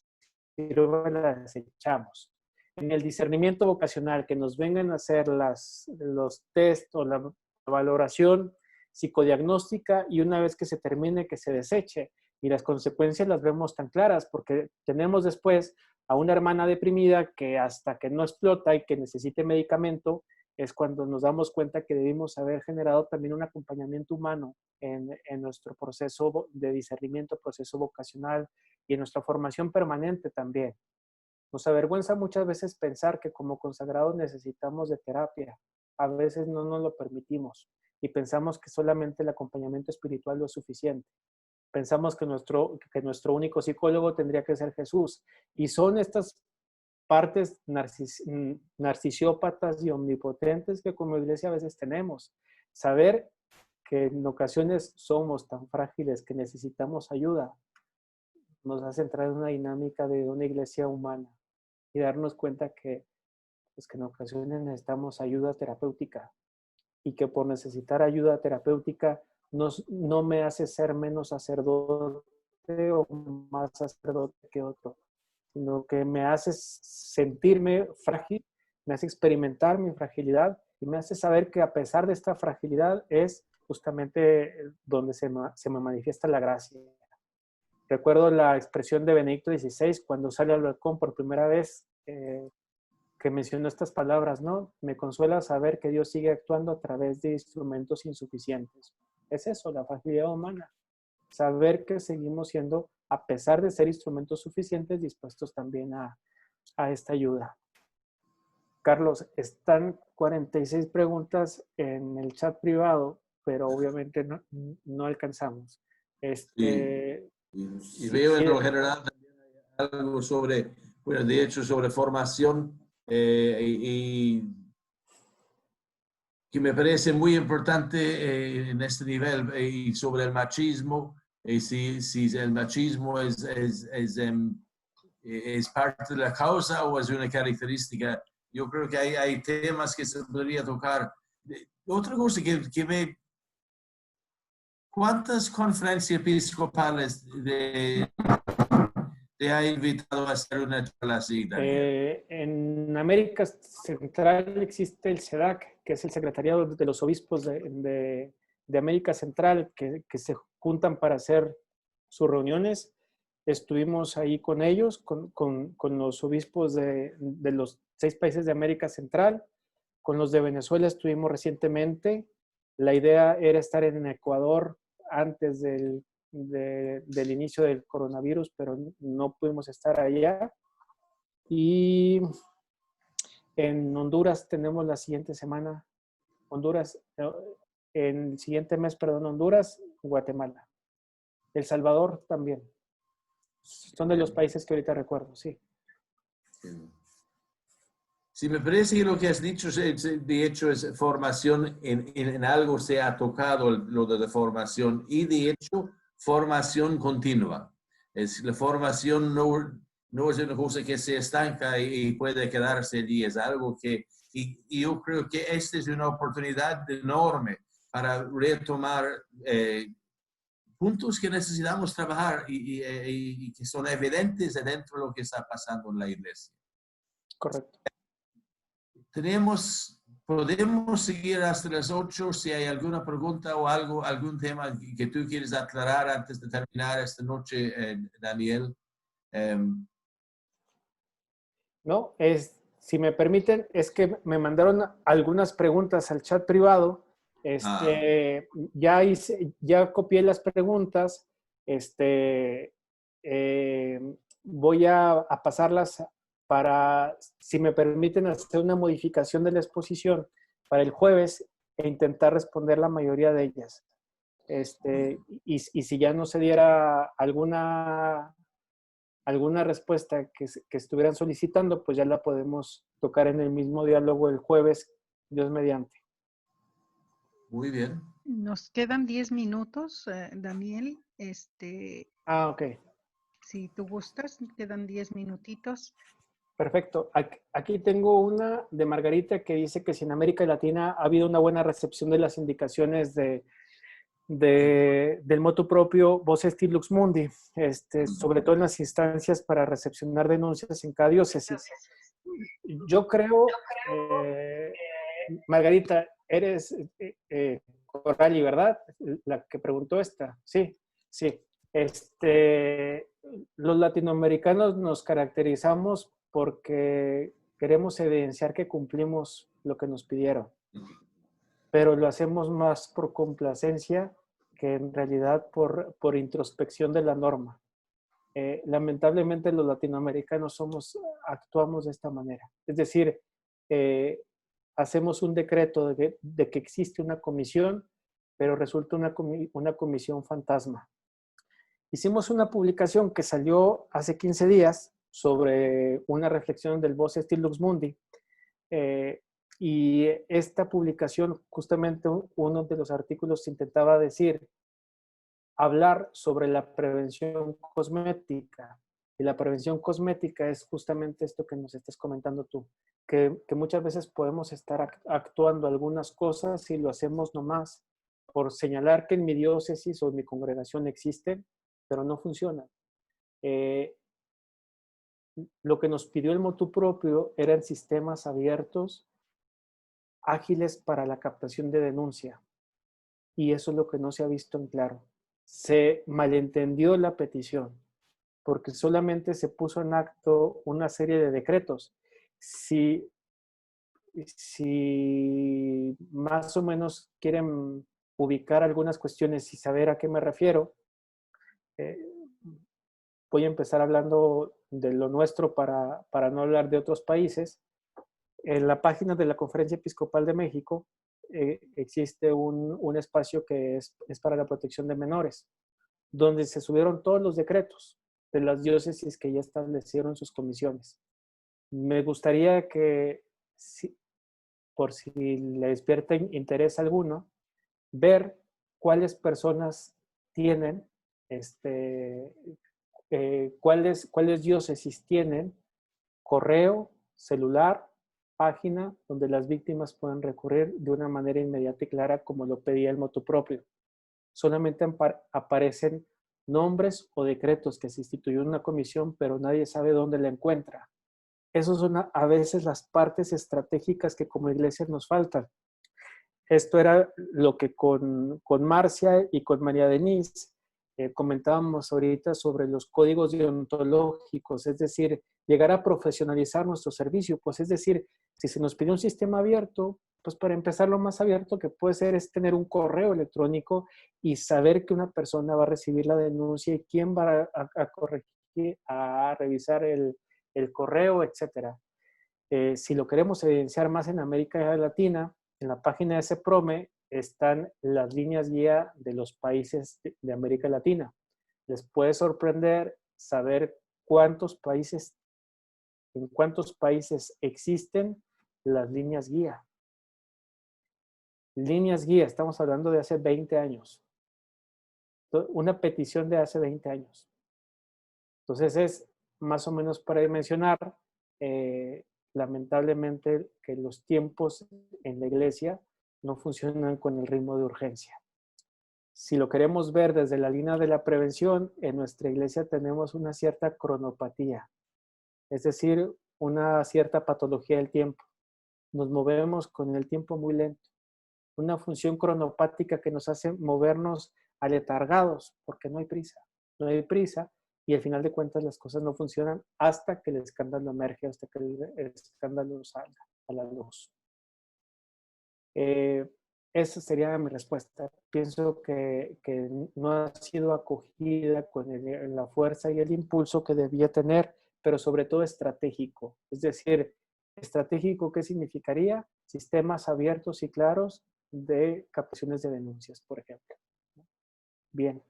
sirve la desechamos. En el discernimiento vocacional, que nos vengan a hacer los test o la valoración psicodiagnóstica, y una vez que se termine, que se deseche. Y las consecuencias las vemos tan claras porque tenemos después a una hermana deprimida que hasta que no explota y que necesite medicamento, es cuando nos damos cuenta que debimos haber generado también un acompañamiento humano en nuestro proceso de discernimiento, proceso vocacional y en nuestra formación permanente también. Nos avergüenza muchas veces pensar que como consagrados necesitamos de terapia. A veces no nos lo permitimos y pensamos que solamente el acompañamiento espiritual no es suficiente. Pensamos que nuestro único psicólogo tendría que ser Jesús. Y son estas partes narcisópatas y omnipotentes que como iglesia a veces tenemos. Saber que en ocasiones somos tan frágiles que necesitamos ayuda nos hace entrar en una dinámica de una iglesia humana y darnos cuenta que, pues, que en ocasiones necesitamos ayuda terapéutica y que por necesitar ayuda terapéutica no me hace ser menos sacerdote o más sacerdote que otro, sino que me hace sentirme frágil, me hace experimentar mi fragilidad y me hace saber que a pesar de esta fragilidad es justamente donde se me manifiesta la gracia. Recuerdo la expresión de Benedicto XVI cuando sale al balcón por primera vez, que mencionó estas palabras, ¿no? Me consuela saber que Dios sigue actuando a través de instrumentos insuficientes. Es eso, la fragilidad humana. Saber que seguimos siendo, a pesar de ser instrumentos suficientes, dispuestos también a esta ayuda. Carlos, están 46 preguntas en el chat privado, pero obviamente no alcanzamos. Y veo en lo general también algo sobre, bueno, de hecho sobre formación y que me parece muy importante en este nivel y sobre el machismo, si el machismo es parte de la causa o es una característica. Yo creo que hay temas que se podría tocar. Otra cosa que me... ¿Cuántas conferencias episcopales te ha invitado a hacer una charla así, Daniel? En América Central existe el SEDAC, que es el Secretariado de los Obispos de América Central, que se juntan para hacer sus reuniones. Estuvimos ahí con ellos, con los obispos de los 6 países de América Central. Con los de Venezuela estuvimos recientemente. La idea era estar en Ecuador antes del inicio del coronavirus, pero no pudimos estar allá. Y en Honduras tenemos la siguiente semana, en el siguiente mes, perdón, Honduras, Guatemala. El Salvador también. Son de los países que ahorita recuerdo, sí. Sí, me parece que lo que has dicho, de hecho, es formación en algo se ha tocado lo de formación y de hecho, formación continua. La formación no es una cosa que se estanca y puede quedarse allí, es algo que, y yo creo que esta es una oportunidad enorme para retomar puntos que necesitamos trabajar y que son evidentes dentro de lo que está pasando en la iglesia. Correcto. Podemos seguir hasta las 8 si hay alguna pregunta o algún tema que tú quieres aclarar antes de terminar esta noche, Daniel. No, si me permiten, es que me mandaron algunas preguntas al chat privado. Ya copié las preguntas. Voy a pasarlas para, si me permiten, hacer una modificación de la exposición para el jueves e intentar responder la mayoría de ellas. Y si ya no se diera alguna respuesta que estuvieran solicitando, pues ya la podemos tocar en el mismo diálogo el jueves, Dios mediante. Muy bien. Nos quedan 10 minutos, Daniel. Ok. Si tú gustas, quedan 10 minutitos. Perfecto. Aquí tengo una de Margarita que dice que si en América Latina ha habido una buena recepción de las indicaciones del motu propio Vos est Lux Mundi, sobre todo en las instancias para recepcionar denuncias en cada diócesis. Yo creo, Margarita, eres Corali, ¿verdad? La que preguntó esta. Sí. Los latinoamericanos nos caracterizamos porque queremos evidenciar que cumplimos lo que nos pidieron, pero lo hacemos más por complacencia que en realidad por introspección de la norma. Lamentablemente los latinoamericanos actuamos de esta manera. Es decir, hacemos un decreto de que existe una comisión, pero resulta una comisión fantasma. Hicimos una publicación que salió hace 15 días sobre una reflexión del Voce Stil Lux Mundi. Y esta publicación, justamente uno de los artículos intentaba hablar sobre la prevención cosmética. Y la prevención cosmética es justamente esto que nos estás comentando tú, que muchas veces podemos estar actuando algunas cosas y lo hacemos nomás por señalar que en mi diócesis o en mi congregación existen, pero no funcionan. Lo que nos pidió el motu propio eran sistemas abiertos, ágiles para la captación de denuncia. Y eso es lo que no se ha visto en claro. Se malentendió la petición, porque solamente se puso en acto una serie de decretos. Si más o menos quieren ubicar algunas cuestiones y saber a qué me refiero, voy a empezar hablando de lo nuestro para no hablar de otros países. En la página de la Conferencia Episcopal de México existe un espacio que es para la protección de menores, donde se subieron todos los decretos de las diócesis que ya establecieron sus comisiones. Me gustaría que, por si le despierta interés alguno, ver cuáles personas tienen, cuáles diócesis tienen correo, celular, página donde las víctimas pueden recurrir de una manera inmediata y clara como lo pedía el motu propio. Solamente aparecen nombres o decretos que se instituyó una comisión, pero nadie sabe dónde la encuentra. Esas son a veces las partes estratégicas que como iglesia nos faltan. Esto era lo que con Marcia y con María Denise comentábamos ahorita sobre los códigos deontológicos, es decir, llegar a profesionalizar nuestro servicio. Pues es decir, si se nos pide un sistema abierto, pues para empezar lo más abierto que puede ser es tener un correo electrónico y saber que una persona va a recibir la denuncia y quién va a corregir, a revisar el correo, etc. Si lo queremos evidenciar más en América Latina, en la página de SEPROME están las líneas guía de los países de América Latina. Les puede sorprender saber en cuántos países existen las líneas guía. Líneas guía, estamos hablando de hace 20 años. Una petición de hace 20 años. Entonces es más o menos para mencionar, lamentablemente, que los tiempos en la iglesia no funcionan con el ritmo de urgencia. Si lo queremos ver desde la línea de la prevención, en nuestra iglesia tenemos una cierta cronopatía, es decir, una cierta patología del tiempo. Nos movemos con el tiempo muy lento. Una función cronopática que nos hace movernos aletargados, porque no hay prisa. No hay prisa y al final de cuentas las cosas no funcionan hasta que el escándalo emerge, hasta que el escándalo salga a la luz. Esa sería mi respuesta. Pienso que no ha sido acogida con la fuerza y el impulso que debía tener, pero sobre todo estratégico. Es decir, estratégico, ¿qué significaría? Sistemas abiertos y claros de captaciones de denuncias, por ejemplo. Bien.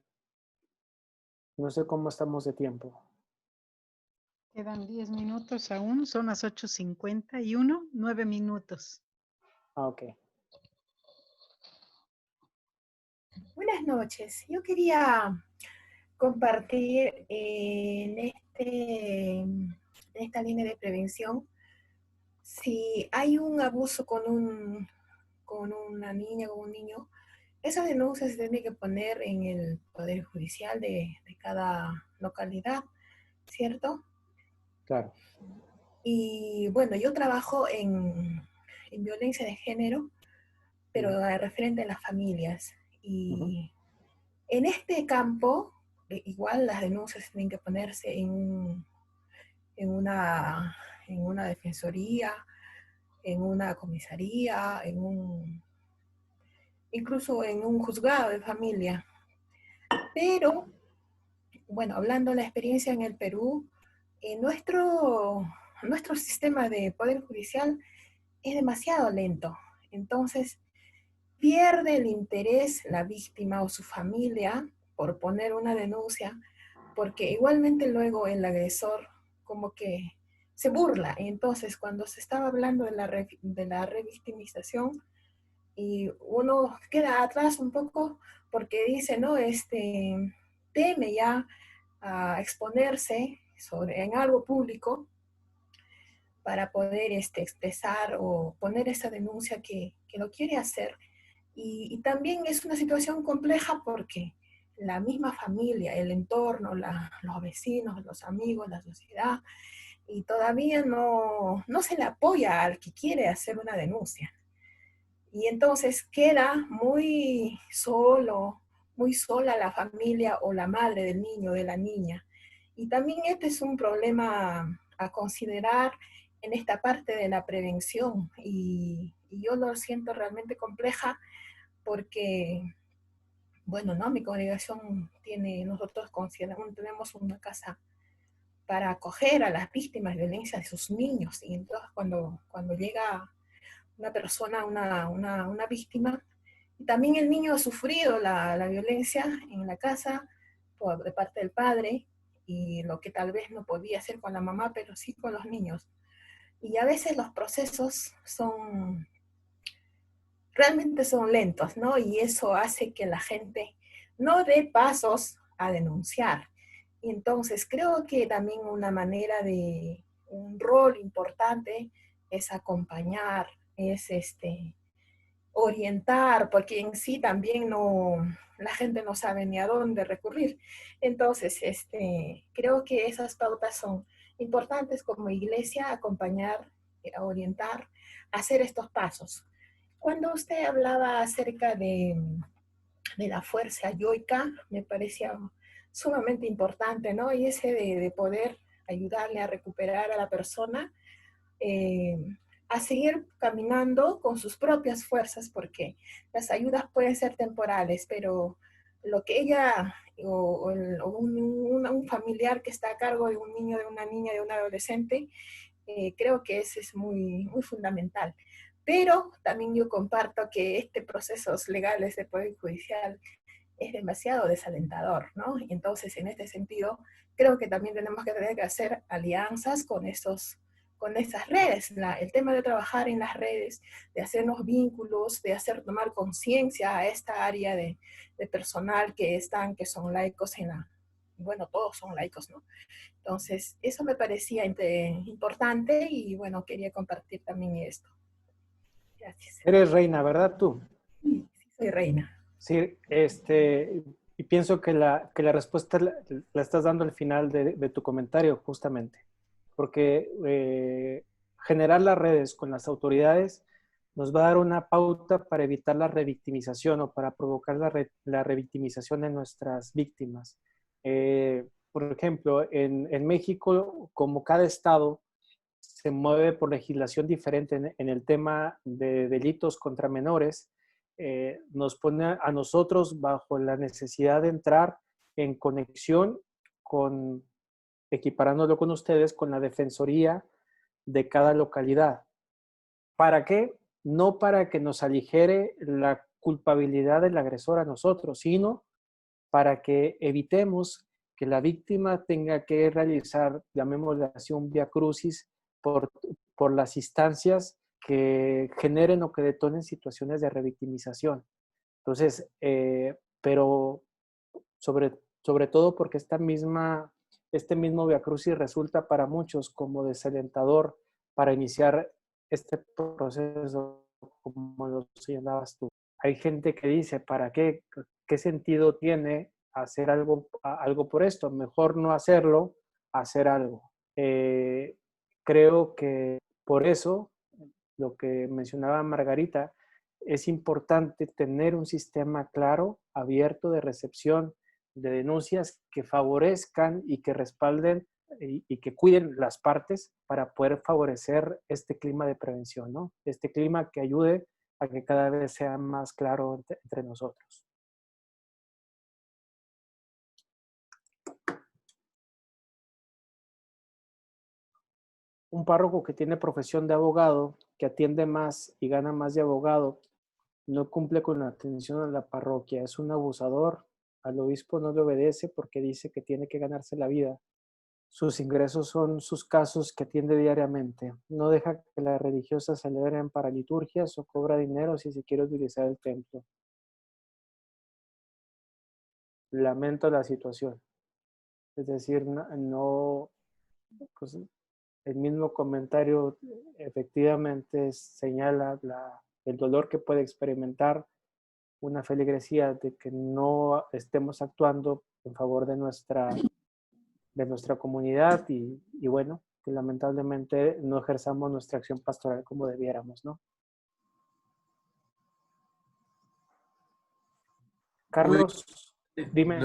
No sé cómo estamos de tiempo. Quedan 10 minutos aún, son las 8:51, 9 minutos. Ok. Buenas noches. Yo quería compartir en esta línea de prevención, si hay un abuso con una niña o un niño, esa denuncia se tiene que poner en el Poder Judicial de cada localidad, ¿cierto? Claro. Y bueno, yo trabajo en violencia de género, pero referente a las familias. Y en este campo igual las denuncias tienen que ponerse en una defensoría, en una comisaría, incluso en un juzgado de familia. Pero, bueno, hablando de la experiencia en el Perú, nuestro sistema de poder judicial es demasiado lento. Entonces, pierde el interés la víctima o su familia por poner una denuncia, porque igualmente luego el agresor como que se burla. Entonces, cuando se estaba hablando de la revictimización, y uno queda atrás un poco porque dice, no, teme ya a exponerse en algo público para poder expresar o poner esa denuncia que lo quiere hacer. Y también es una situación compleja porque la misma familia, el entorno, los vecinos, los amigos, la sociedad, y todavía no se le apoya al que quiere hacer una denuncia. Y entonces queda muy solo, muy sola la familia o la madre del niño, de la niña. Y también este es un problema a considerar en esta parte de la prevención. Y yo lo siento realmente compleja porque, bueno, ¿no? Mi congregación nosotros tenemos una casa para acoger a las víctimas de violencia de sus niños. Y entonces cuando llega una persona, una víctima, y también el niño ha sufrido la violencia en la casa de parte del padre, y lo que tal vez no podía hacer con la mamá, pero sí con los niños. Y a veces los procesos realmente son lentos, ¿no? Y eso hace que la gente no dé pasos a denunciar. Y entonces creo que también un rol importante es acompañar, es orientar, porque en sí también la gente no sabe ni a dónde recurrir. Entonces, creo que esas pautas son importantes como iglesia, acompañar, orientar, hacer estos pasos. Cuando usted hablaba acerca de la fuerza yoica, me parecía sumamente importante, ¿no? Y ese de poder ayudarle a recuperar a la persona, a seguir caminando con sus propias fuerzas, porque las ayudas pueden ser temporales, pero lo que ella o un familiar que está a cargo de un niño, de una niña, de un adolescente, creo que ese es muy, muy fundamental. Pero también yo comparto que procesos legales de Poder Judicial es demasiado desalentador, ¿no? Y entonces, en este sentido, creo que también tenemos que tener que hacer alianzas con esas redes. El tema de trabajar en las redes, de hacernos vínculos, de hacer tomar conciencia a esta área de personal que son laicos bueno, todos son laicos, ¿no? Entonces, eso me parecía importante y bueno, quería compartir también esto. Gracias. Eres reina, ¿verdad tú? Sí, soy reina. Sí, y pienso que la respuesta la estás dando al final de tu comentario, justamente, porque generar las redes con las autoridades nos va a dar una pauta para evitar la revictimización o para provocar la revictimización de nuestras víctimas. Por ejemplo, en México, como cada estado se mueve por legislación diferente en el tema de delitos contra menores, nos pone a nosotros bajo la necesidad de entrar en conexión con, equiparándolo con ustedes, con la defensoría de cada localidad. ¿Para qué? No para que nos aligere la culpabilidad del agresor a nosotros, sino para que evitemos que la víctima tenga que realizar, llamémosle así, un vía crucis por las instancias que generen o que detonen situaciones de revictimización. Entonces, pero sobre todo porque este mismo vía crucis resulta para muchos como desalentador para iniciar este proceso, como lo señalabas tú. Hay gente que dice, ¿para qué? ¿Qué sentido tiene hacer algo por esto? Mejor no hacerlo, hacer algo. Creo que por eso, lo que mencionaba Margarita, es importante tener un sistema claro, abierto de recepción denuncias que favorezcan y que respalden y que cuiden las partes para poder favorecer este clima de prevención, ¿no? Este clima que ayude a que cada vez sea más claro entre nosotros. Un párroco que tiene profesión de abogado, que atiende más y gana más de abogado, no cumple con la atención a la parroquia, es un abusador, al obispo no le obedece porque dice que tiene que ganarse la vida. Sus ingresos son sus casos que atiende diariamente. No deja que las religiosas celebren para liturgias o cobra dinero si se quiere utilizar el templo. Lamento la situación. Es decir, no pues, el mismo comentario efectivamente señala el dolor que puede experimentar una feligresía de que no estemos actuando en favor de nuestra comunidad y bueno, que lamentablemente no ejerzamos nuestra acción pastoral como debiéramos, ¿no? Carlos, dime.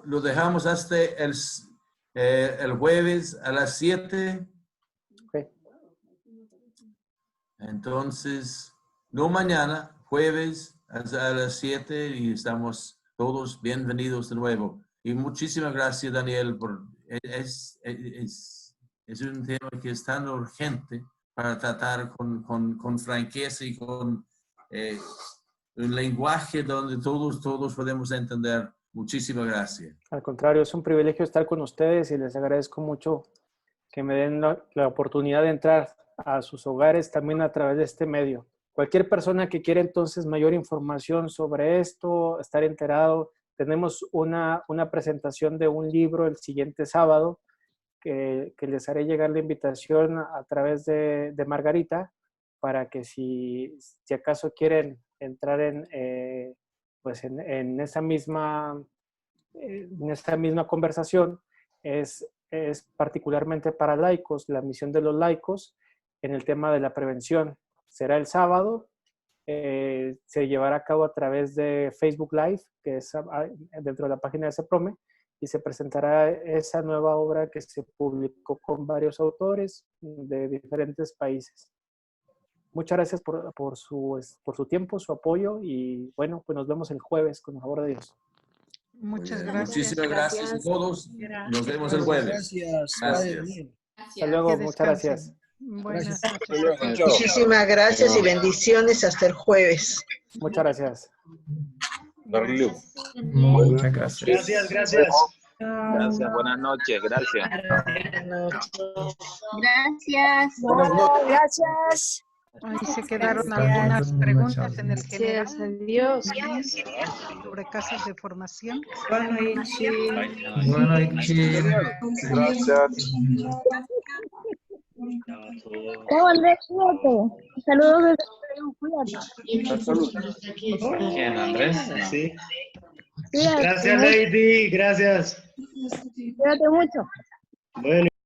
Lo dejamos hasta el jueves a las 7. Okay. Entonces, no mañana, jueves a las 7 y estamos todos bienvenidos de nuevo. Y muchísimas gracias, Daniel, es un tema que es tan urgente para tratar con franqueza y con un lenguaje donde todos podemos entender. Muchísimas gracias. Al contrario, es un privilegio estar con ustedes y les agradezco mucho que me den la oportunidad de entrar a sus hogares también a través de este medio. Cualquier persona que quiera entonces mayor información sobre esto, estar enterado, tenemos una presentación de un libro el siguiente sábado que les haré llegar la invitación a través de Margarita para que si acaso quieren entrar en esa misma conversación, es particularmente para laicos, la misión de los laicos en el tema de la prevención. Será el sábado, se llevará a cabo a través de Facebook Live, que es dentro de la página de CEPROME, y se presentará esa nueva obra que se publicó con varios autores de diferentes países. Muchas gracias por su tiempo, su apoyo, y bueno, pues nos vemos el jueves, con el favor de Dios. Muchas gracias. Muchísimas gracias a todos. Nos vemos el jueves. Gracias. Gracias. Hasta luego, Que muchas gracias. descansen. Buenas Gracias. noches. Muchísimas gracias y bendiciones hasta el jueves. Muchas gracias. Muchas gracias. Gracias. Gracias, buenas noches, gracias. Buenas noches. Gracias. Gracias. Ahí se quedaron algunas preguntas en el general. Adiós. Sobre casas de formación. Buenas noches. Gracias. Saludos desde Saludos. ¿Quién, Andrés? Sí. Gracias, Lady. Gracias. Cuídate mucho. Bueno.